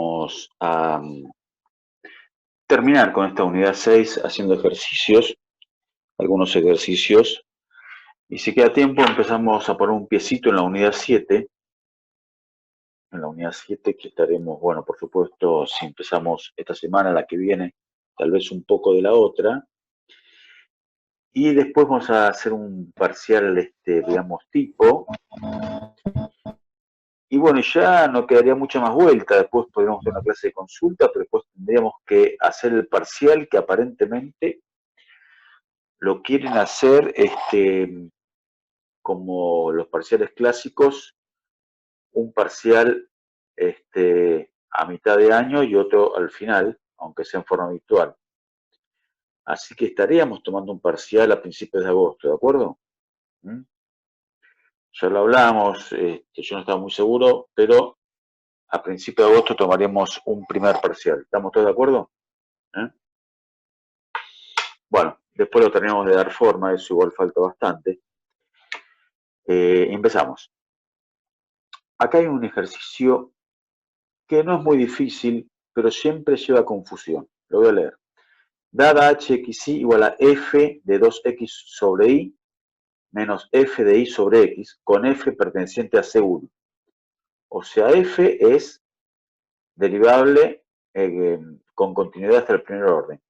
vamos a terminar con esta unidad 6 haciendo ejercicios, algunos ejercicios. Y si queda tiempo empezamos a poner un piecito en la unidad 7. En la unidad 7 que estaremos, bueno, por supuesto, si empezamos esta semana, la que viene, tal vez un poco de la otra. Y después vamos a hacer un parcial, digamos, tipo. Y bueno, ya no quedaría mucha más vuelta. Después podríamos hacer una clase de consulta, pero después tendríamos que hacer el parcial que aparentemente lo quieren hacer como los parciales clásicos, un parcial a mitad de año y otro al final, aunque sea en forma virtual. Así que estaríamos tomando un parcial a principios de agosto, ¿de acuerdo? ¿Mm? Ya lo hablamos, yo no estaba muy seguro, pero a principios de agosto tomaremos un primer parcial. ¿Estamos todos de acuerdo? ¿Eh? Bueno, después lo tenemos de dar forma, eso igual falta bastante. Empezamos. Acá hay un ejercicio que no es muy difícil, pero siempre lleva confusión. Lo voy a leer. Dada hxy igual a f de 2x sobre y menos f de y sobre x con f perteneciente a C1. O sea, f es derivable con continuidad hasta el primer orden.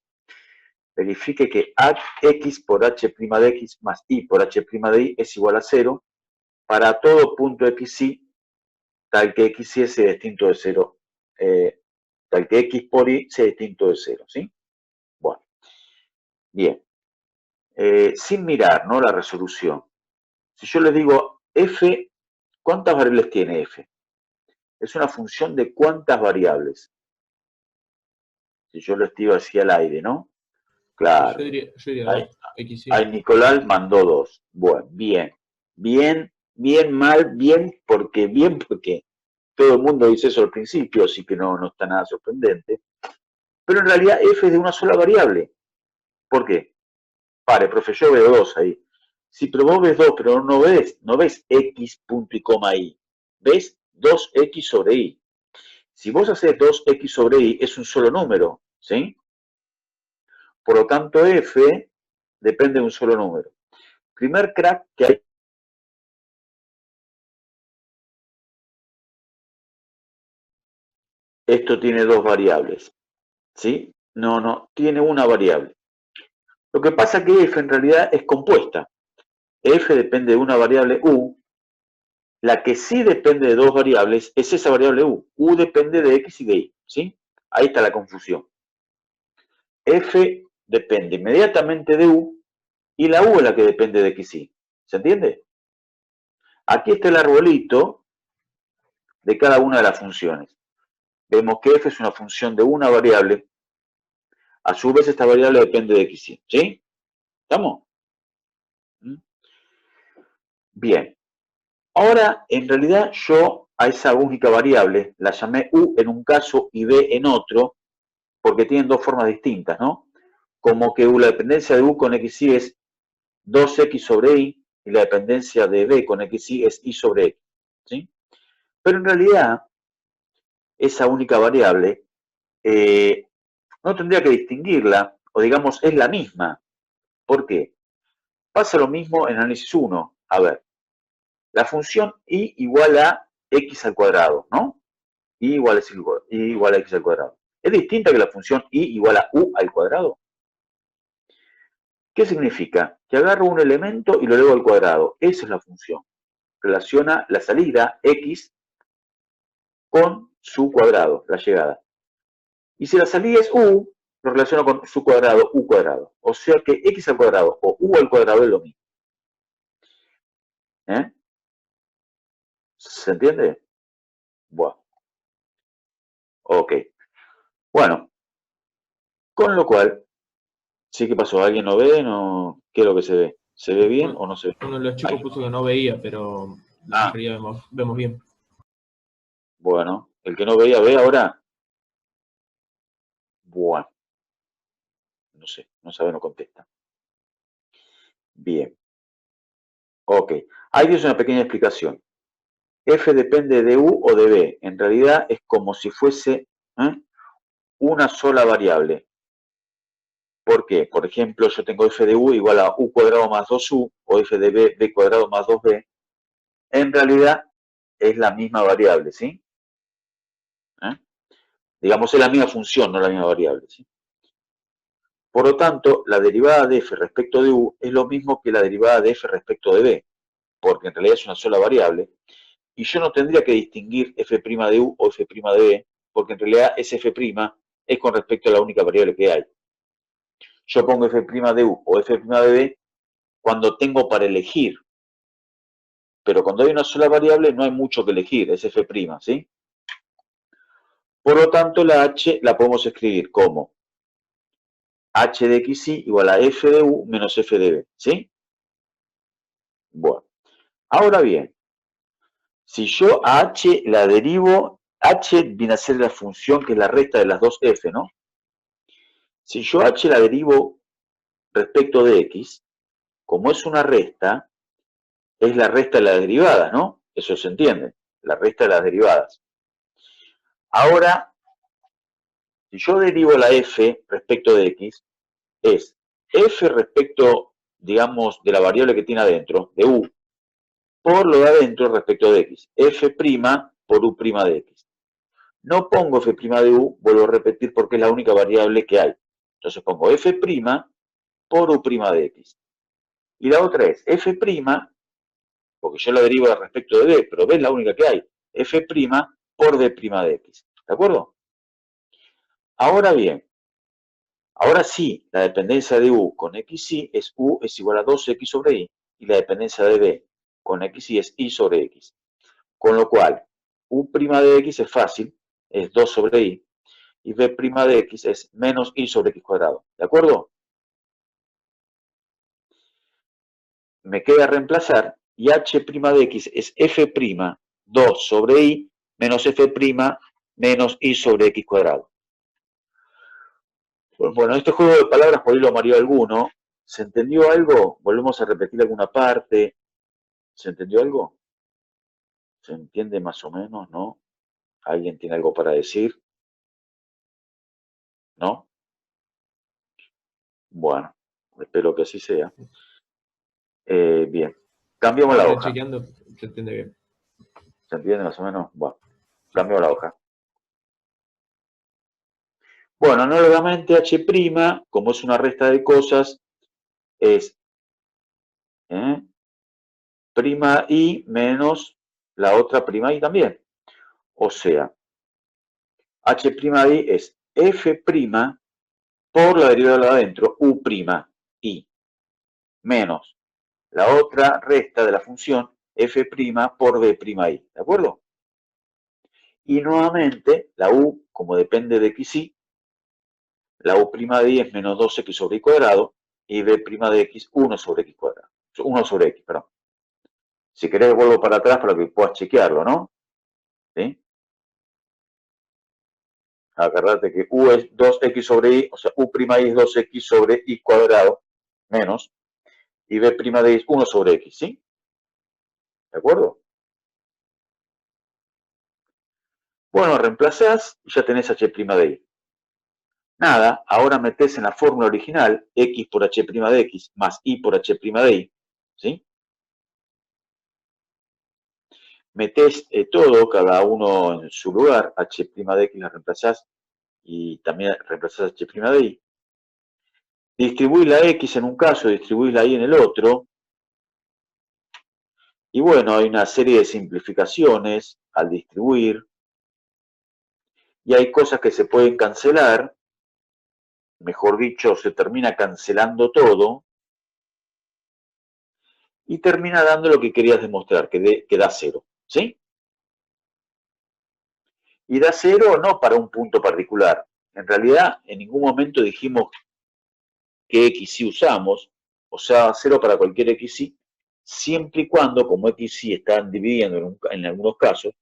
Verifique que x por h' de x más y por h' de y es igual a 0 para todo punto xy tal que xy sea distinto de 0, tal que x por y sea distinto de 0, ¿sí? Bueno, bien. Sin mirar, ¿no? La resolución. Si yo les digo f, ¿cuántas variables tiene f? Es una función de cuántas variables. Si yo lo escribo así al aire, ¿no? Sí, Claro. yo diría Ahí, 2, X y. ahí Nicolás mandó 2. Bueno, bien. Bien, bien, mal, bien porque todo el mundo dice eso al principio, así que no está nada sorprendente. Pero en realidad f es de una sola variable. ¿Por qué? Pare, profe, yo veo 2 ahí. Sí, pero vos ves 2, pero no ves x punto y coma y. Ves 2x sobre y. Si vos haces 2x sobre y, es un solo número, ¿sí? Por lo tanto, f depende de un solo número. Primer crack que hay. Esto tiene dos variables, ¿sí? No, tiene una variable. Lo que pasa es que f en realidad es compuesta. F depende de una variable u. La que sí depende de dos variables es esa variable u. U depende de x y de y, ¿sí? Ahí está la confusión. F depende inmediatamente de u y la u es la que depende de x y. ¿Se entiende? Aquí está el arbolito de cada una de las funciones. Vemos que f es una función de una variable. A su vez esta variable depende de x y. ¿Sí? ¿Estamos? Bien. Ahora, en realidad, yo a esa única variable la llamé u en un caso y b en otro, porque tienen dos formas distintas, ¿no? Como que la dependencia de u con xy es 2x sobre y, y la dependencia de b con xy es y sobre x, ¿sí? Pero en realidad, esa única variable no tendría que distinguirla, o digamos, es la misma. ¿Por qué? Pasa lo mismo en análisis 1. A ver, la función y igual a x al cuadrado, ¿no? Y igual a x al cuadrado. ¿Es distinta que la función y igual a u al cuadrado? ¿Qué significa? Que agarro un elemento y lo elevo al cuadrado. Esa es la función. Relaciona la salida x con su cuadrado, la llegada. Y si la salida es u, lo relaciono con su cuadrado, u cuadrado. O sea que x al cuadrado o u al cuadrado es lo mismo. ¿Eh? ¿Se entiende? Bueno. Ok. Bueno. Con lo cual, sí que pasó. ¿Alguien no ve? No. ¿Qué es lo que se ve? ¿Se ve bien o no se ve? Uno de los chicos Ahí. puso que no veía, pero la Ah, mayoría vemos bien. bueno. El que no veía, ¿ve ahora? Bueno. No sé. No sabe, no contesta. Bien. Ok. Ahí es una pequeña explicación. F depende de U o de B. En realidad es como si fuese una sola variable. ¿Por qué? Por ejemplo, yo tengo f de u igual a u cuadrado más 2u, o f de b, b cuadrado más 2b. En realidad es la misma variable, ¿sí? Digamos, es la misma función, no la misma variable, ¿sí? Por lo tanto, la derivada de f respecto de u es lo mismo que la derivada de f respecto de b, porque en realidad es una sola variable, y yo no tendría que distinguir f' de u o f' de b, porque en realidad ese f' es con respecto a la única variable que hay. Yo pongo f' de u o f' de b cuando tengo para elegir, pero cuando hay una sola variable no hay mucho que elegir, es f', ¿sí? Por lo tanto, la h la podemos escribir como h de xy igual a f de u menos f de b, ¿sí? Bueno, ahora bien, si yo a h la derivo, h viene a ser la función que es la resta de las dos f, ¿no? Si yo h la derivo respecto de x, como es una resta, es la resta de las derivadas, ¿no? Eso se entiende, la resta de las derivadas. Ahora, si yo derivo la f respecto de x, es f respecto, digamos, de la variable que tiene adentro, de u, por lo de adentro respecto de x. F' por u' de x. No pongo f' de u, vuelvo a repetir, porque es la única variable que hay. Entonces pongo f' por u' de x. Y la otra es f', porque yo la derivo respecto de b, pero b es la única que hay. F' por b' de x. ¿De acuerdo? Ahora bien, ahora sí, la dependencia de u con xy es u es igual a 2x sobre y, y la dependencia de b con xy es y sobre x. Con lo cual, u' de x es fácil, es 2 sobre y b' de x es menos y sobre x cuadrado. ¿De acuerdo? Me queda reemplazar y h' de x es f', 2 sobre y, menos f' menos y sobre x cuadrado. Bueno, este juego de palabras por ahí lo mareó alguno. ¿Se entendió algo? Volvemos a repetir alguna parte. ¿Se entendió algo? ¿Se entiende más o menos, no? ¿Alguien tiene algo para decir? ¿No? Bueno, espero que así sea. Bien, cambiamos la Ahora hoja. chequeando, se entiende bien. ¿Se entiende más o menos? Bueno, cambio la hoja. Bueno, análogamente h', como es una resta de cosas, es prima y menos la otra prima y también. O sea, h' de y es f' por la derivada de adentro, u' y, menos la otra resta de la función f' por b' y. ¿De acuerdo? Y nuevamente, la u, como depende de xy, la u' de y es menos 2x sobre y cuadrado y b' de x 1 sobre x cuadrado. 1 sobre x, perdón. Si querés vuelvo para atrás para que puedas chequearlo, ¿no? ¿Sí? Acordate que u es 2x sobre y, o sea, u' y es 2x sobre y cuadrado, menos, y b' de y es 1 sobre x, ¿sí? ¿De acuerdo? Bueno, reemplazás y ya tenés h' de y. Nada, ahora metés en la fórmula original x por h' de x más y por h' de y, ¿sí? Metés todo, cada uno en su lugar, h' de x la reemplazás y también reemplazás h' de y. Distribuís la x en un caso, distribuís la y en el otro. Y bueno, hay una serie de simplificaciones al distribuir. Y hay cosas que se pueden cancelar. Mejor dicho, se termina cancelando todo. Y termina dando lo que querías demostrar, que da cero. ¿Sí? Y da cero no para un punto particular. En realidad, en ningún momento dijimos qué xy usamos, o sea, cero para cualquier xy, siempre y cuando, como xy están dividiendo en algunos casos,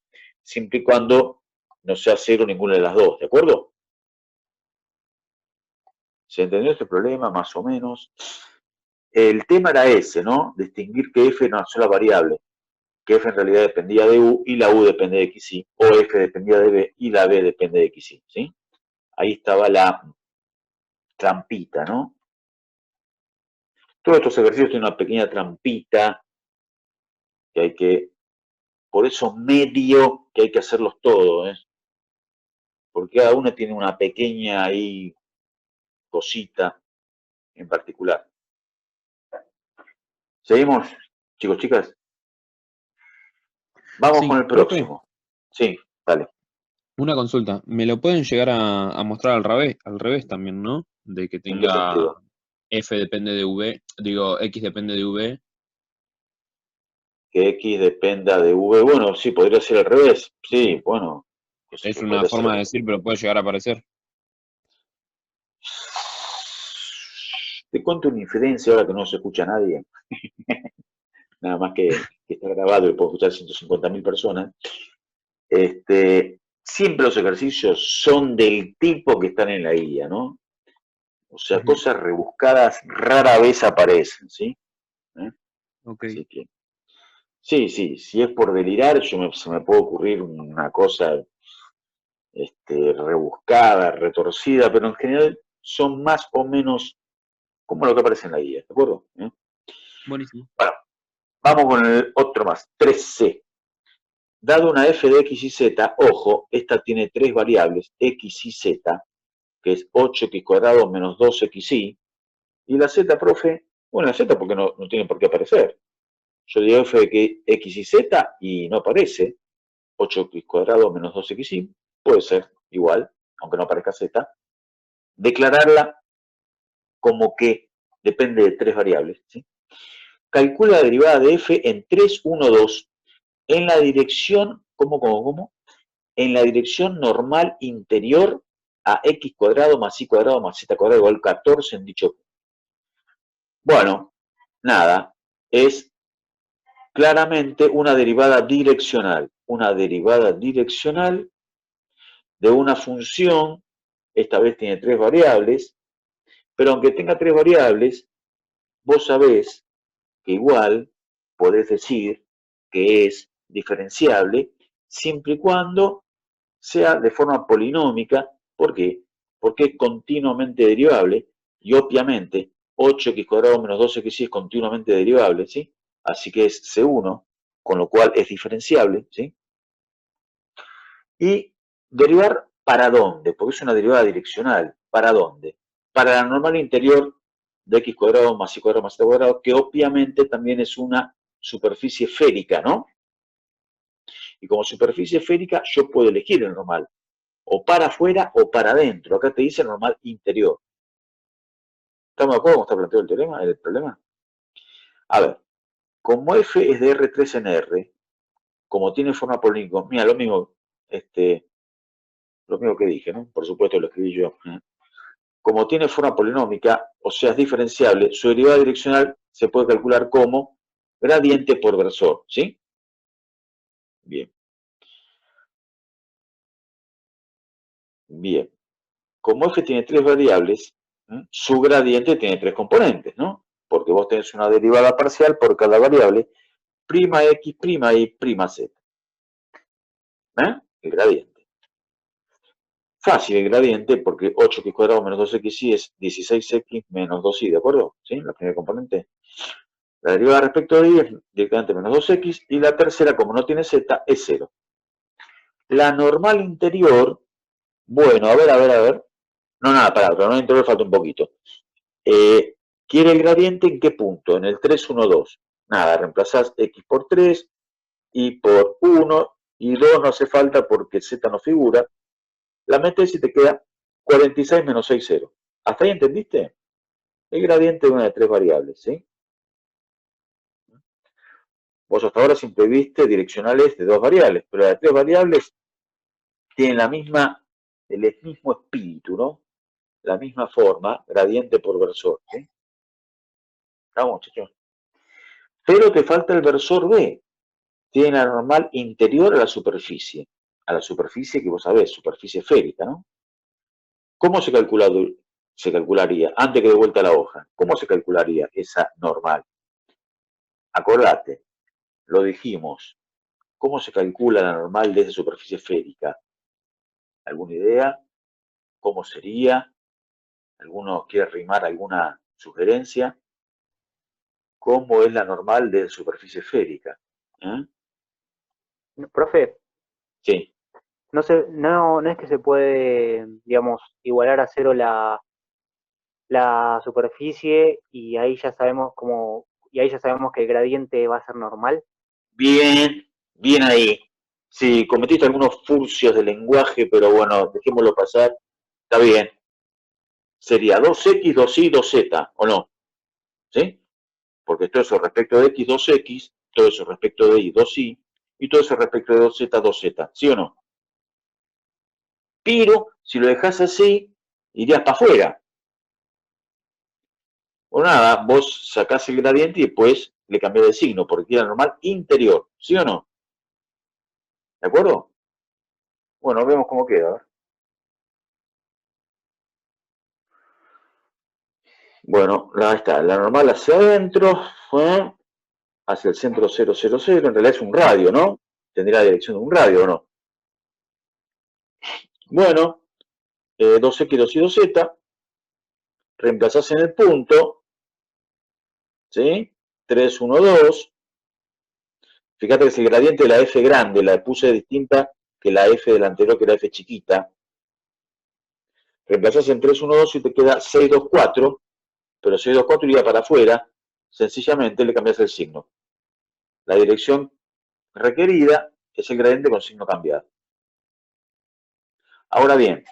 siempre y cuando no sea cero ninguna de las dos, ¿de acuerdo? ¿Se entendió este problema más o menos? El tema era ese, ¿no? Distinguir que f era una sola variable. que F en realidad dependía de U y la U depende de XY, o F dependía de B y la B depende de XY, ¿sí? Ahí estaba la trampita, ¿no? Todos estos ejercicios tienen una pequeña trampita que hay que, por eso medio que hay que hacerlos todos, ¿eh? Porque cada uno tiene una pequeña ahí cosita en particular. ¿Seguimos, chicos, chicas? Vamos Sí, con el profe, próximo. Sí, dale. una consulta. ¿Me lo pueden llegar a mostrar al revés también, ¿no? De que ¿En qué tenga sentido? F depende de V, digo, X depende de V. Que X dependa de V. Bueno, sí, podría ser al revés. Sí, bueno, qué sé Es yo, una podría ser. forma de decir, pero puede llegar a aparecer. Te cuento una infidencia ahora que no se escucha a nadie, nada más que está grabado y puedo escuchar 150.000 personas. Siempre los ejercicios son del tipo que están en la guía, ¿no? O sea, Ujú. cosas rebuscadas rara vez aparecen, ¿sí? ¿Eh? Ok. Así que, sí, sí, si es por delirar, se me puede ocurrir una cosa rebuscada, retorcida, pero en general son más o menos como lo que aparece en la guía, ¿de acuerdo? Buenísimo. Bueno, vamos con el otro más, 3C. Dado una f de x y z, ojo, esta tiene tres variables, x y z, que es 8x cuadrado menos 2xy, y la z, profe, bueno, la z porque no tiene por qué aparecer. Yo digo f de que x y z y no aparece, 8x cuadrado menos 2xy, puede ser igual, aunque no aparezca z. Declararla como que depende de tres variables, ¿sí? Calcula la derivada de f en 3, 1, 2 en la dirección, ¿cómo? En la dirección normal interior a x cuadrado más y cuadrado más z cuadrado igual 14 en dicho punto. Bueno, nada, es claramente una derivada direccional de una función, esta vez tiene tres variables, pero aunque tenga tres variables, vos sabés que igual podés decir que es diferenciable siempre y cuando sea de forma polinómica. ¿Por qué? Porque es continuamente derivable y obviamente 8x cuadrado menos 2xy es continuamente derivable, ¿sí? Así que es C1, con lo cual es diferenciable, ¿sí? Y derivar ¿para dónde? Porque es una derivada direccional. ¿Para dónde? Para la normal interior de x cuadrado más y cuadrado más z cuadrado, que obviamente también es una superficie esférica, ¿no? Y como superficie esférica yo puedo elegir el normal, o para afuera o para adentro. Acá te dice normal interior. ¿Estamos de acuerdo cómo está planteado el problema? A ver, como f es de R3 en R, como tiene forma polinómica, mira, lo mismo que dije, ¿no? Por supuesto lo escribí yo. Como tiene forma polinómica, o sea, es diferenciable, su derivada direccional se puede calcular como gradiente por versor, ¿sí? Bien, bien. Como f tiene tres variables, su gradiente tiene tres componentes, ¿no? Porque vos tenés una derivada parcial por cada variable, prima x, prima y, prima z. El gradiente. Fácil el gradiente porque 8x cuadrado menos 2xy es 16x menos 2y, ¿de acuerdo? ¿Sí? La primera componente. La derivada respecto de y es directamente menos 2x y la tercera, como no tiene z, es 0. La normal interior, bueno, a ver. No, nada, para, la normal interior falta un poquito. ¿Quiere el gradiente en qué punto? En el 3, 1, 2. Nada, reemplazás x por 3 y por 1 y 2 no hace falta porque z no figura. La metes y te queda 46 menos 6, 0. ¿Hasta ahí entendiste? El gradiente de una de tres variables, ¿sí? Vos hasta ahora siempre viste direccionales de dos variables, pero las de tres variables tienen el mismo espíritu, ¿no? La misma forma, gradiente por versor, ¿sí? Vamos, muchachos. Pero te falta el versor B. Tiene la normal interior a la superficie que vos sabés, superficie esférica, ¿no? ¿Cómo se calcularía, antes que de vuelta a la hoja, cómo se calcularía esa normal? Acordate, lo dijimos. ¿Cómo se calcula la normal de esa superficie esférica? ¿Alguna idea? ¿Cómo sería? ¿Alguno quiere rimar alguna sugerencia? ¿Cómo es la normal de la superficie esférica? ¿Eh? Profe, Sí. no es que se puede, digamos, igualar a cero la superficie y ahí ya sabemos que el gradiente va a ser normal. Bien, bien ahí. Sí, cometiste algunos furcios de lenguaje, pero bueno, dejémoslo pasar. Está bien. Sería 2x, 2y, 2z, ¿o no? ¿Sí? Porque todo eso respecto de x, 2x, todo eso respecto de y, 2y, y todo eso respecto de 2z, 2z. ¿Sí o no? Pero, si lo dejas así, irías para afuera. O nada, vos sacás el gradiente y después le cambiás de signo, porque era normal interior. ¿Sí o no? ¿De acuerdo? Bueno, vemos cómo queda. A ver. Bueno, ahí está, la normal hacia adentro, hacia el centro 0, 0, 0, en realidad es un radio, ¿no? Tendría la dirección de un radio, ¿o no? Bueno, 2x, 2y, 2z, reemplazás en el punto, ¿sí? 3, 1, 2. Fíjate que es el gradiente de la f grande, la puse distinta que la f del anterior, que era f chiquita. Reemplazás en 3, 1, 2 y te queda 6, 2, 4, pero 6, 2, 4 iría para afuera, sencillamente le cambias el signo. La dirección requerida es el gradiente con signo cambiado. Ahora bien,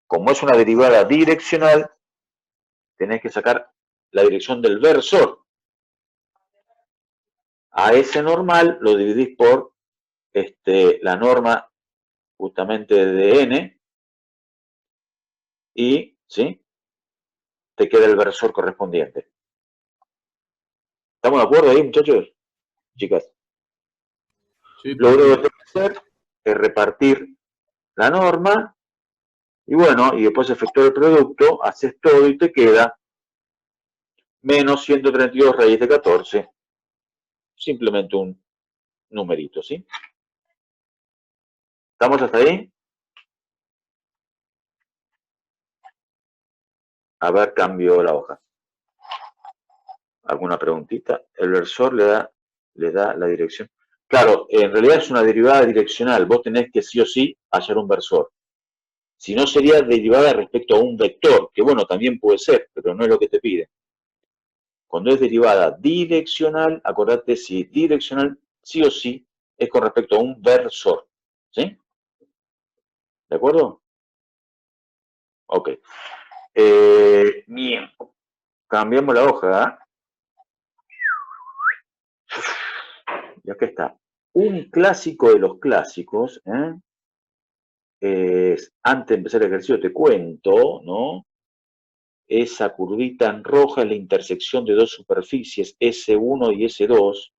como es una derivada direccional, tenés que sacar la dirección del versor. A ese normal lo dividís por la norma justamente de n y ¿sí? Te queda el versor correspondiente. ¿Estamos de acuerdo ahí, muchachos? Chicas. Sí, Lo único que perfecto. tenés que hacer es repartir la norma y bueno, y después efectuar el producto, haces todo y te queda menos 132 raíz de 14. Simplemente un numerito, ¿sí? ¿Estamos hasta ahí? A ver, cambio la hoja. ¿Alguna preguntita? El versor le da la dirección. Claro, en realidad es una derivada direccional. Vos tenés que sí o sí hallar un versor. Si no, sería derivada respecto a un vector, que bueno, también puede ser, pero no es lo que te pide. Cuando es derivada direccional, acordate si direccional sí o sí es con respecto a un versor. ¿Sí? ¿De acuerdo? Ok. Bien. Cambiamos la hoja. Y acá está. Un clásico de los clásicos, antes de empezar el ejercicio te cuento, ¿no? Esa curvita en roja es la intersección de dos superficies, S1 y S2.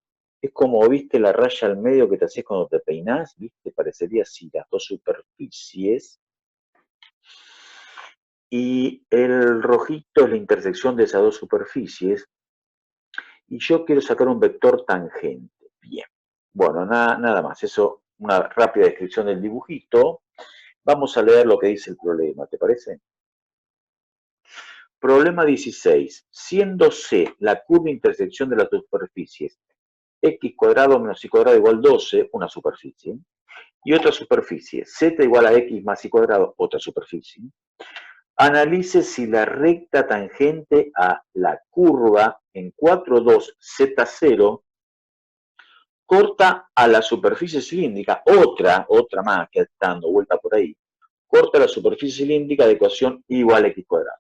Es como, viste, la raya al medio que te haces cuando te peinás, viste, parecería así, las dos superficies. Y el rojito es la intersección de esas dos superficies. Y yo quiero sacar un vector tangente. Bien. Bueno, nada más. Eso, una rápida descripción del dibujito. Vamos a leer lo que dice el problema, ¿te parece? Problema 16. Siendo C la curva intersección de las dos superficies, x cuadrado menos y cuadrado igual 12, una superficie, y otra superficie, z igual a x más y cuadrado, otra superficie, analice si la recta tangente a la curva en 4, 2, z0 corta a la superficie cilíndrica, otra más que está dando vuelta por ahí, corta la superficie cilíndrica de ecuación igual a x cuadrado.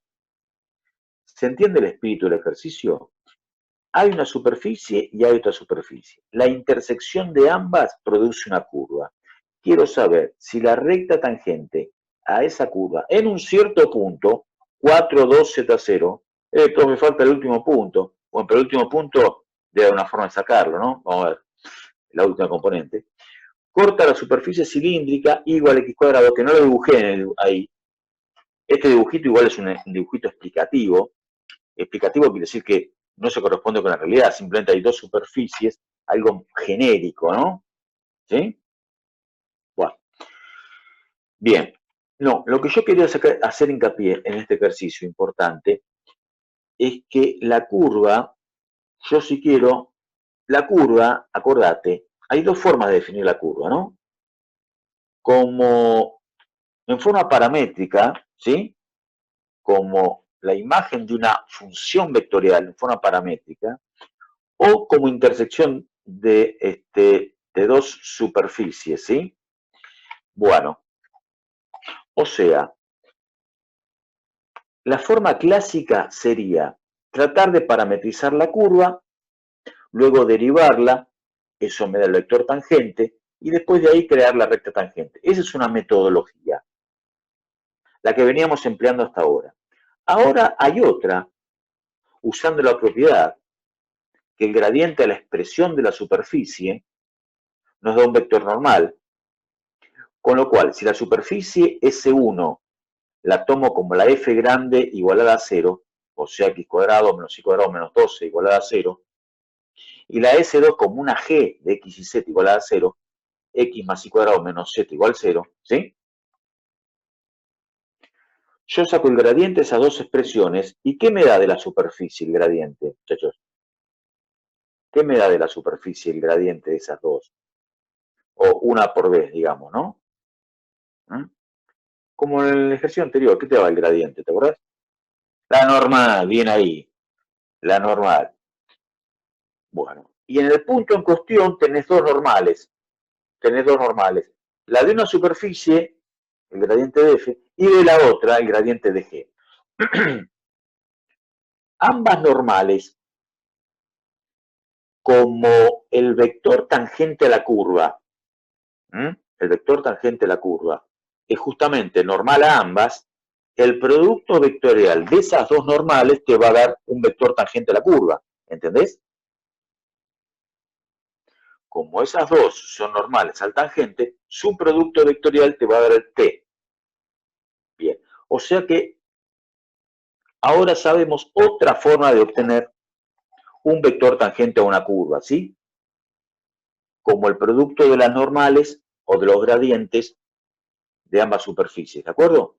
¿Se entiende el espíritu del ejercicio? Hay una superficie y hay otra superficie. La intersección de ambas produce una curva. Quiero saber si la recta tangente a esa curva en un cierto punto, 4, 2, z0, me falta el último punto. Bueno, pero el último punto debe haber una forma de sacarlo, ¿no? Vamos a ver, la última componente. Corta la superficie cilíndrica igual a x cuadrado, que no lo dibujé ahí. Este dibujito igual es un dibujito explicativo. Explicativo quiere decir que no se corresponde con la realidad, simplemente hay dos superficies algo genérico, ¿no? ¿Sí? Bueno, bien. No, lo que yo quería hacer hincapié en este ejercicio importante es que la curva, yo si quiero, la curva, acordate, hay dos formas de definir la curva, ¿no? Como en forma paramétrica, ¿sí? Como la imagen de una función vectorial en forma paramétrica, o como intersección de dos superficies, ¿sí? Bueno, o sea, la forma clásica sería tratar de parametrizar la curva, luego derivarla, eso me da el vector tangente, y después de ahí crear la recta tangente. Esa es una metodología, la que veníamos empleando hasta ahora. Ahora hay otra, usando la propiedad, que el gradiente a la expresión de la superficie nos da un vector normal, con lo cual, si la superficie S1 la tomo como la f grande igualada a 0, o sea, x cuadrado menos y cuadrado menos 12 igualada a 0, y la S2 como una g de x y z igualada a 0, x más y cuadrado menos z igual a 0, ¿sí? Yo saco el gradiente de esas dos expresiones, ¿y qué me da de la superficie el gradiente, muchachos? ¿Qué me da de la superficie el gradiente de esas dos? O una por vez, digamos, ¿no? ¿Mm? Como en el ejercicio anterior, ¿qué te daba el gradiente? ¿Te acordás? La normal, bien ahí, la normal. Bueno, y en el punto en cuestión tenés dos normales. La de una superficie, el gradiente de f, y de la otra, el gradiente de g. Ambas normales, como el vector tangente a la curva, el vector tangente a la curva, es justamente normal a ambas, el producto vectorial de esas dos normales te va a dar un vector tangente a la curva, ¿entendés? Como esas dos son normales al tangente, su producto vectorial te va a dar el t. Bien, o sea que ahora sabemos otra forma de obtener un vector tangente a una curva, ¿sí? Como el producto de las normales o de los gradientes de ambas superficies, ¿de acuerdo?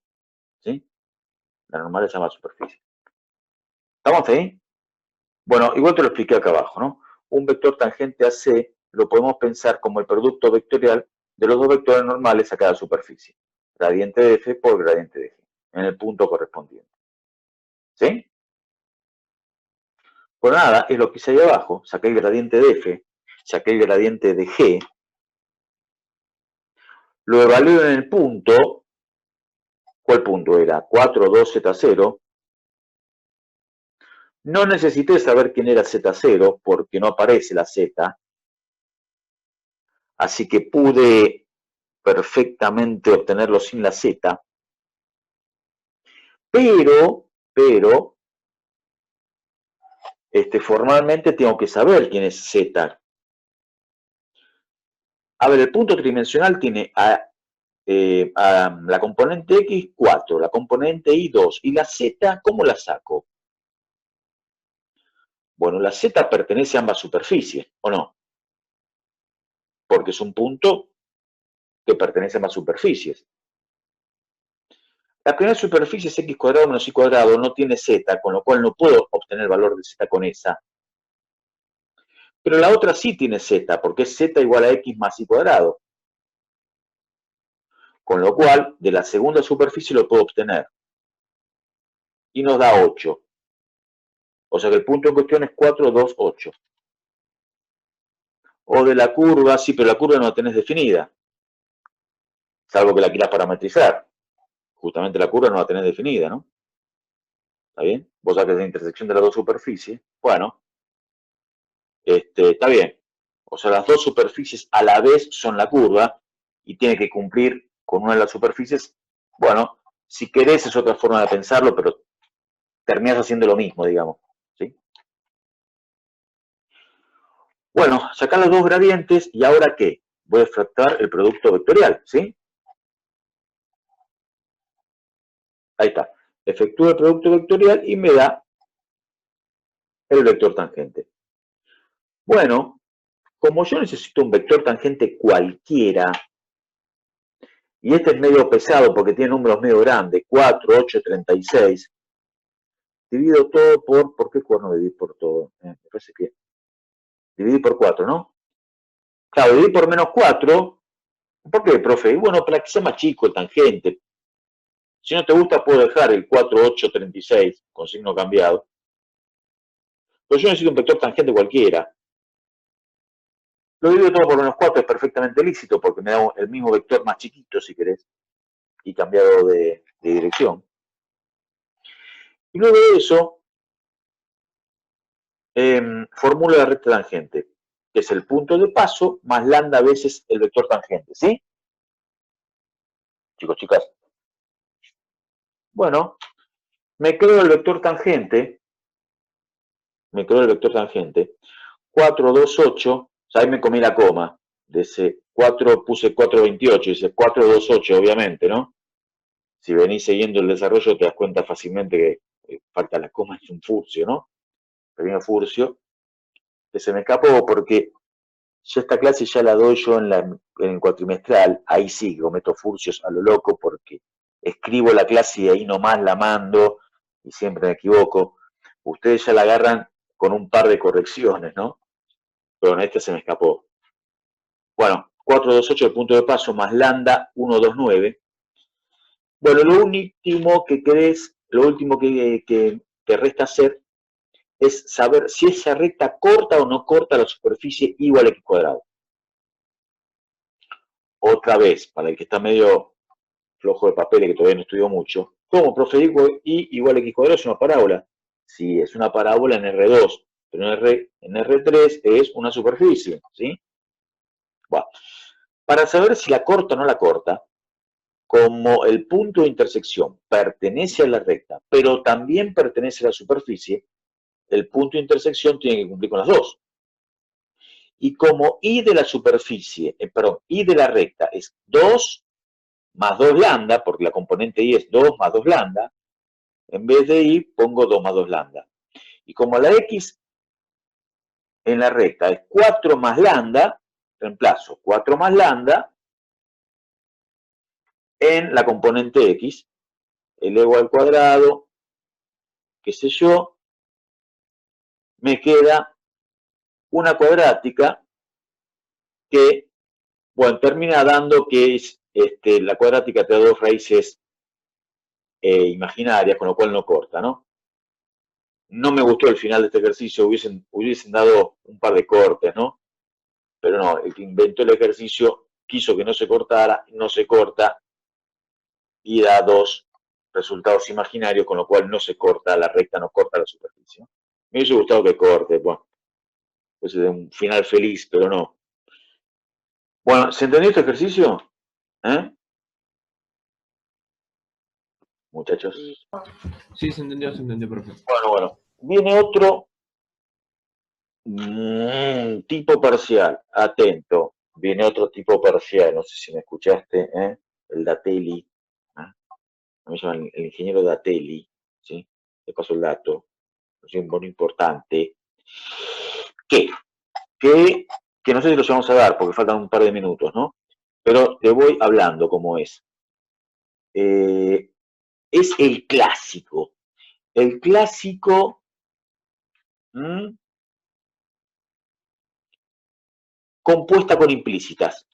¿Sí? Las normales de ambas superficies. ¿Estamos ahí? Bueno, igual te lo expliqué acá abajo, ¿no? Un vector tangente a C lo podemos pensar como el producto vectorial de los dos vectores normales a cada superficie. Gradiente de F por gradiente de G, en el punto correspondiente. ¿Sí? Pues nada, es lo que hice ahí abajo. Saqué el gradiente de F, saqué el gradiente de G, lo evalúo en el punto. ¿Cuál punto era? 4, 2, Z0. No necesité saber quién era Z0 porque no aparece la Z. Así que pude perfectamente obtenerlo sin la Z. Pero, formalmente tengo que saber quién es Z. A ver, el punto tridimensional tiene a la componente X 4, la componente Y 2. ¿Y la Z cómo la saco? Bueno, la Z pertenece a ambas superficies, ¿o no? Porque es un punto que pertenece a ambas superficies. La primera superficie es x cuadrado menos y cuadrado, no tiene z, con lo cual no puedo obtener el valor de z con esa. Pero la otra sí tiene z, porque es z igual a x más y cuadrado. Con lo cual, de la segunda superficie lo puedo obtener. Y nos da 8. O sea que el punto en cuestión es 4, 2, 8. O de la curva, sí, pero la curva no la tenés definida. Salvo que la quieras parametrizar. Justamente la curva no la tenés definida, ¿no? ¿Está bien? Vos sacas la intersección de las dos superficies. Bueno, está bien. O sea, las dos superficies a la vez son la curva y tiene que cumplir con una de las superficies. Bueno, si querés es otra forma de pensarlo, pero terminás haciendo lo mismo, digamos. ¿Sí? Bueno, sacar los dos gradientes y ahora ¿qué? Voy a fractar el producto vectorial, ¿sí? Ahí está. Efectúo el producto vectorial y me da el vector tangente. Bueno, como yo necesito un vector tangente cualquiera, y este es medio pesado porque tiene números medio grandes, 4, 8, 36, divido todo ¿por qué cuerno dividir por todo? Me parece que dividir por 4, ¿no? Claro, dividir por menos 4, ¿por qué, profe? Y bueno, para que sea más chico el tangente. Si no te gusta, puedo dejar el 4, 8, 36 con signo cambiado. Pero yo necesito un vector tangente cualquiera. Lo divido todo por menos 4 es perfectamente lícito porque me da el mismo vector más chiquito, si querés, y cambiado de dirección. Y luego de eso, formulo la recta tangente, que es el punto de paso más lambda veces el vector tangente, ¿sí? Chicos, chicas. Bueno, me creo el vector tangente, 4, 2, 8, ahí me comí la coma, de ese 4 puse 4, 28, dice 4, 2, 8, obviamente, ¿no? Si venís siguiendo el desarrollo te das cuenta fácilmente que falta la coma, es un furcio, ¿no? Pequeño furcio, que se me escapó porque yo esta clase ya la doy yo en el cuatrimestral, ahí sí cometo furcios a lo loco porque escribo la clase y ahí nomás la mando y siempre me equivoco. Ustedes ya la agarran con un par de correcciones, ¿no? Pero en este se me escapó. Bueno, 4, 2, 8 el punto de paso más lambda 1, 2, 9. Bueno, lo último que querés, lo último que te resta hacer es saber si esa recta corta o no corta la superficie igual a x cuadrado. Otra vez, para el que está medio flojo de papeles, que todavía no estudió mucho, ¿cómo, profe? Y igual a x cuadrado es una parábola. Sí, es una parábola en R2, pero en R3 es una superficie, ¿sí? Bueno, para saber si la corta o no la corta, como el punto de intersección pertenece a la recta, pero también pertenece a la superficie, el punto de intersección tiene que cumplir con las dos. Y como y de la superficie, y de la recta es 2 más 2 lambda, porque la componente y es 2 más 2 lambda, en vez de y pongo 2 más 2 lambda. Y como la x en la recta es 4 más lambda, reemplazo 4 más lambda en la componente x, elevo al cuadrado, qué sé yo, me queda una cuadrática que, bueno, termina dando que es, la cuadrática te da dos raíces imaginarias, con lo cual no corta, ¿no? No me gustó el final de este ejercicio, hubiesen dado un par de cortes, ¿no? Pero no, el que inventó el ejercicio quiso que no se cortara, no se corta y da dos resultados imaginarios, con lo cual no se corta la recta, no corta la superficie. Me hubiese gustado que corte, bueno, pues es un final feliz, pero no. Bueno, ¿se entendió este ejercicio? ¿Eh? Muchachos. Sí, se entendió, profe. Bueno. Viene otro tipo parcial. Atento. Viene otro tipo parcial. No sé si me escuchaste, ¿eh? El Datelli. A mí me llaman el ingeniero Datelli, ¿sí? Te paso el dato. Es un bono importante. Que no sé si los vamos a dar porque faltan un par de minutos, ¿no? Pero te voy hablando como es. Es el clásico. El clásico compuesta con implícitas,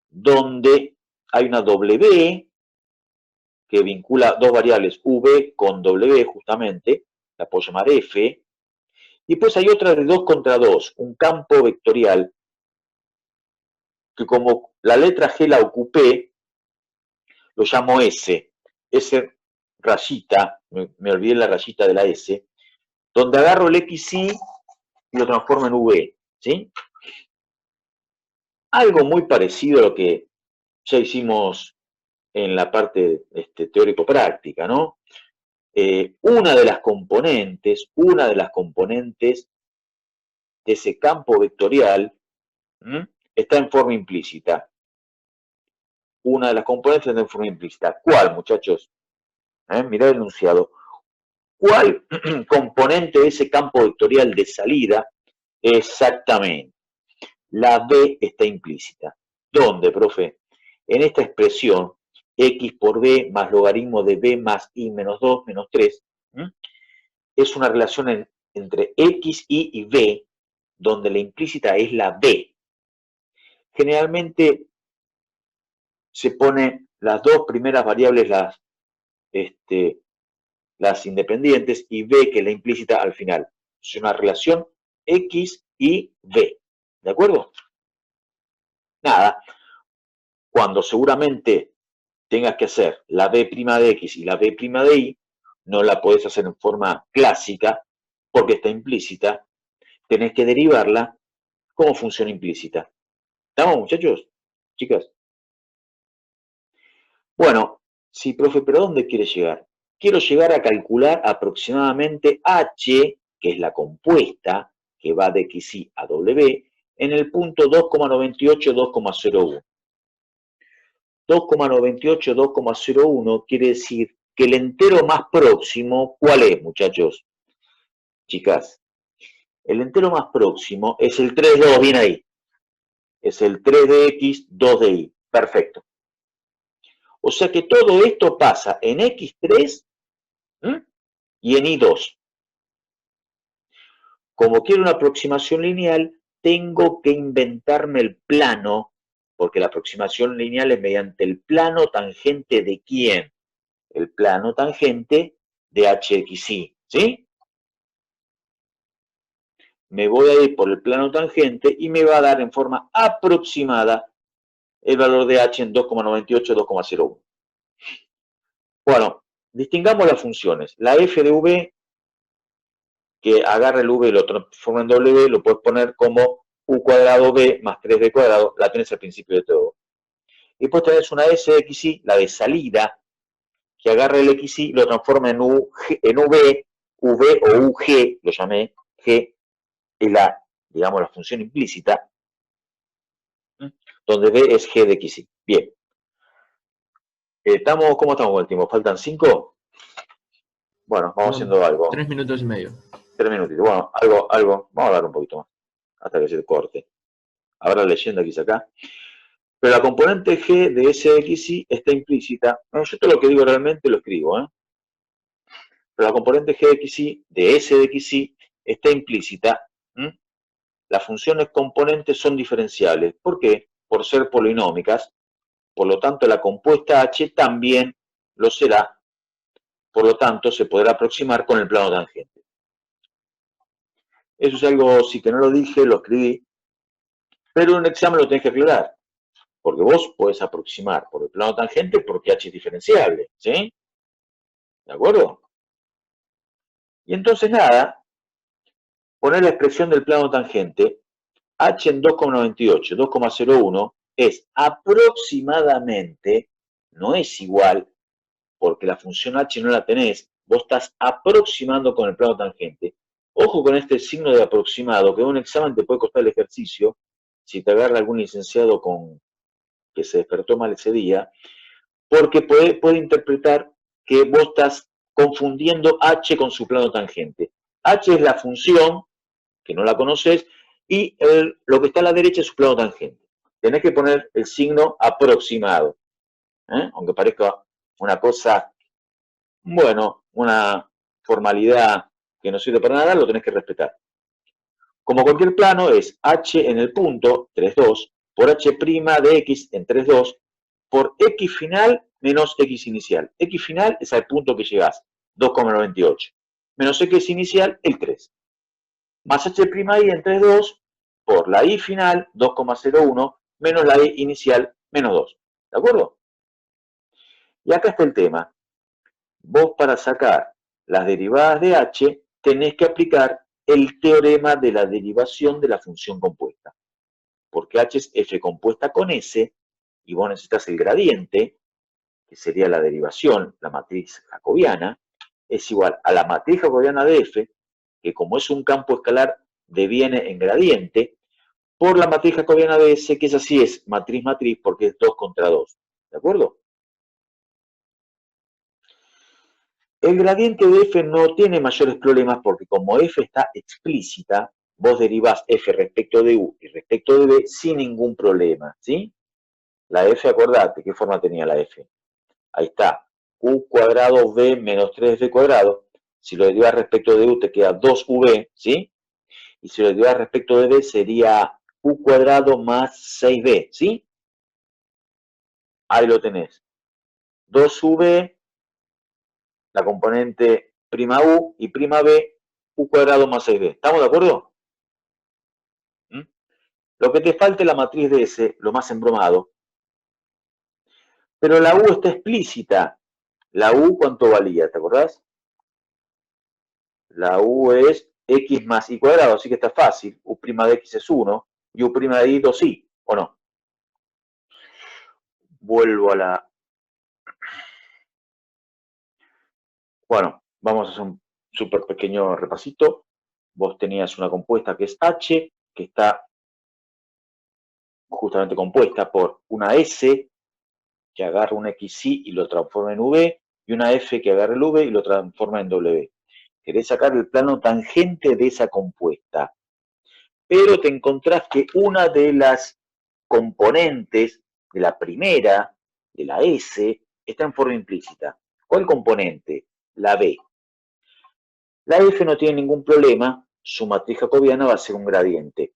donde hay una W que vincula dos variables V con W justamente, la puedo llamar F, y después hay otra de 2 contra 2, un campo vectorial, que como la letra G la ocupé, lo llamo S, S rayita, me olvidé la rayita de la S, donde agarro el XY y lo transformo en V, ¿sí? Algo muy parecido a lo que ya hicimos en la parte teórico-práctica, ¿no? Una de las componentes de ese campo vectorial está en forma implícita. Una de las componentes está en forma implícita. ¿Cuál, muchachos? Mirá el enunciado. ¿Cuál componente de ese campo vectorial de salida? Exactamente. la b está implícita. ¿Dónde, profe? En esta expresión, x por b más logaritmo de b más i menos 2 menos 3, es una relación entre x, y b, donde la implícita es la b. Generalmente se ponen las dos primeras variables, las independientes, y b, que es la implícita, al final. Es una relación x y b. ¿De acuerdo? Nada. Cuando seguramente tengas que hacer la b' de x y la b' de y, no la podés hacer en forma clásica porque está implícita. Tenés que derivarla como función implícita. ¿Estamos, muchachos? Chicas. Bueno, sí, profe, pero ¿dónde quiere llegar? Quiero llegar a calcular aproximadamente h, que es la compuesta, que va de xy a w, en el punto 2,98, 2,01. 2,98, 2,01 quiere decir que el entero más próximo, ¿cuál es, muchachos? Chicas, el entero más próximo es el 3 de 2, bien ahí. Es el 3 de x, 2 de y. Perfecto. O sea que todo esto pasa en x3 y en y2. Como quiero una aproximación lineal, tengo que inventarme el plano, porque la aproximación lineal es mediante el plano tangente de ¿quién? El plano tangente de hxy, ¿sí? Me voy a ir por el plano tangente y me va a dar en forma aproximada el valor de h en 2,98, 2,01. Bueno, distingamos las funciones. La f de v, que agarra el v y lo transforma en w, lo puedes poner como u cuadrado v más 3b cuadrado, la tenés al principio de todo. Y después tenés una s de xy, la de salida, que agarra el xy y lo transforma en v o ug, lo llamé, g, es la, digamos, la función implícita, donde b es g de xy. Bien. ¿Cómo estamos con el tiempo? ¿Faltan 5? Bueno, vamos haciendo algo. 3 minutos y medio. 3 minutitos. Bueno, algo. Vamos a dar un poquito más. Hasta que se corte. Habrá leyenda quizá acá. Pero la componente g de s de xy está implícita. No, yo todo lo que digo realmente lo escribo, ¿eh? Pero la componente g de xy de s de xy está implícita. Las funciones componentes son diferenciables. ¿Por qué? Por ser polinómicas. Por lo tanto, la compuesta h también lo será. Por lo tanto, se podrá aproximar con el plano tangente. Eso es algo, sí que no lo dije, lo escribí, pero en un examen lo tenés que aclarar, porque vos podés aproximar por el plano tangente porque h es diferenciable, ¿sí? ¿De acuerdo? Y entonces nada, poner la expresión del plano tangente, h en 2,98, 2,01, es aproximadamente, no es igual, porque la función h no la tenés, vos estás aproximando con el plano tangente. Ojo con este signo de aproximado, que en un examen te puede costar el ejercicio, si te agarra algún licenciado que se despertó mal ese día, porque puede interpretar que vos estás confundiendo h con su plano tangente. H es la función, que no la conoces, y lo que está a la derecha es su plano tangente. Tenés que poner el signo aproximado, aunque parezca una cosa, bueno, una formalidad que no sirve para nada, lo tenés que respetar. Como cualquier plano es h en el punto, 3,2, por h' de x en 3,2, por x final menos x inicial. X final es al punto que llegás, 2,98. Menos x inicial, el 3. Más h' y en 3,2 por la y final, 2,01, menos la y inicial, menos 2. ¿De acuerdo? Y acá está el tema. Vos para sacar las derivadas de h tenés que aplicar el teorema de la derivación de la función compuesta. Porque h es f compuesta con s, y vos necesitas el gradiente, que sería la derivación, la matriz jacobiana, es igual a la matriz jacobiana de f, que como es un campo escalar, deviene en gradiente, por la matriz jacobiana de s, que es así, es matriz-matriz, porque es 2 contra 2. ¿De acuerdo? El gradiente de f no tiene mayores problemas porque como f está explícita, vos derivás f respecto de u y respecto de b sin ningún problema, ¿sí? La f, acordate, ¿qué forma tenía la f? Ahí está, u cuadrado b menos 3b cuadrado. Si lo derivas respecto de u te queda 2ub, ¿sí? Y si lo derivas respecto de b sería u cuadrado más 6b, ¿sí? Ahí lo tenés. 2ub, la componente prima u y prima b, u cuadrado más 6b. ¿Estamos de acuerdo? ¿Mm? Lo que te falta es la matriz de S, lo más embromado. Pero la u está explícita. La u, ¿cuánto valía? ¿Te acordás? La u es x más y cuadrado, así que está fácil. U' de x es 1 y u' de y 2i, ¿o no? Vuelvo a la... Bueno, vamos a hacer un súper pequeño repasito. Vos tenías una compuesta que es H, que está justamente compuesta por una S que agarra un XY y lo transforma en V, y una F que agarra el V y lo transforma en W. Querés sacar el plano tangente de esa compuesta, pero te encontrás que una de las componentes de la primera, de la S, está en forma implícita. ¿Cuál componente? La B. La F no tiene ningún problema, su matriz jacobiana va a ser un gradiente.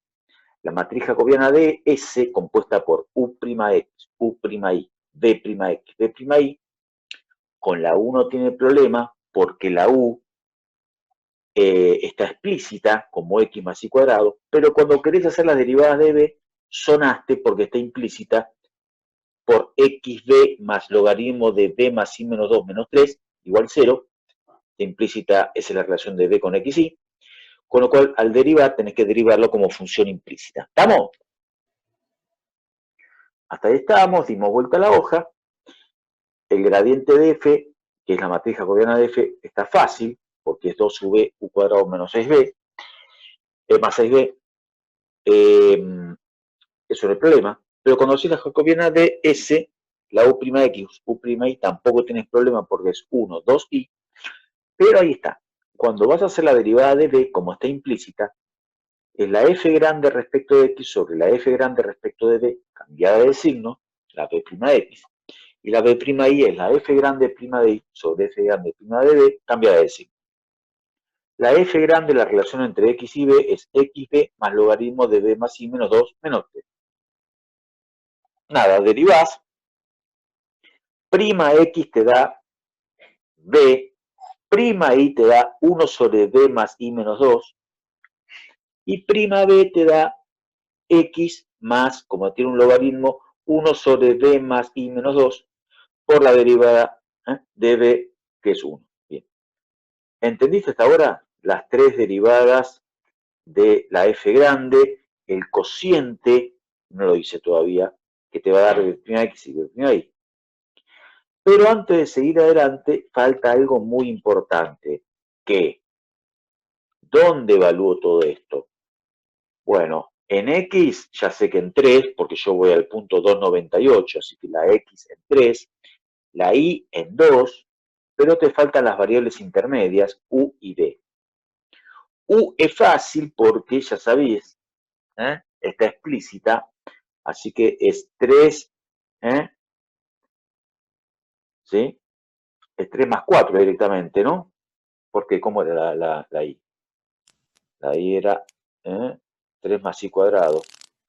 La matriz jacobiana de S, compuesta por U'X, U'I, B'X, B'I, con la U no tiene problema porque la U está explícita como X más Y cuadrado, pero cuando querés hacer las derivadas de B, sonaste porque está implícita por XB más logaritmo de B más I menos 2 menos 3 igual 0. Implícita es la relación de B con XY. Con lo cual, al derivar, tenés que derivarlo como función implícita. ¿Estamos? Hasta ahí estábamos, dimos vuelta a la hoja. El gradiente de f, que es la matriz jacobiana de f, está fácil, porque es 2v u cuadrado menos 6b, más 6b. Eso no es el problema. Pero cuando haces la jacobiana de s, la u'x, u'y, tampoco tienes problema porque es 1, 2i. Pero ahí está. Cuando vas a hacer la derivada de b, como está implícita, es la f grande respecto de x sobre la f grande respecto de b, cambiada de signo, la b'x. Y la b'I es la f grande prima de i sobre f grande prima de b, cambiada de signo. La f grande, la relación entre x y b, es xb más logaritmo de b más i menos 2 menos 3. Nada, derivás. Prima x te da b, prima i te da 1 sobre b más i menos 2, y prima b te da x más, como tiene un logaritmo, 1 sobre b más i menos 2, por la derivada de b, que es 1. Bien. ¿Entendiste hasta ahora? Las tres derivadas de la f grande, el cociente, no lo hice todavía, que te va a dar b'x y b'y. Pero antes de seguir adelante, falta algo muy importante, que, ¿dónde evalúo todo esto? Bueno, en x ya sé que en 3, porque yo voy al punto 298, así que la x en 3, la y en 2, pero te faltan las variables intermedias, u y b. U es fácil porque ya sabéis, está explícita, así que es 3, ¿sí? Es 3 más 4 directamente, ¿no? Porque ¿cómo era la y? La y era 3 más i cuadrado.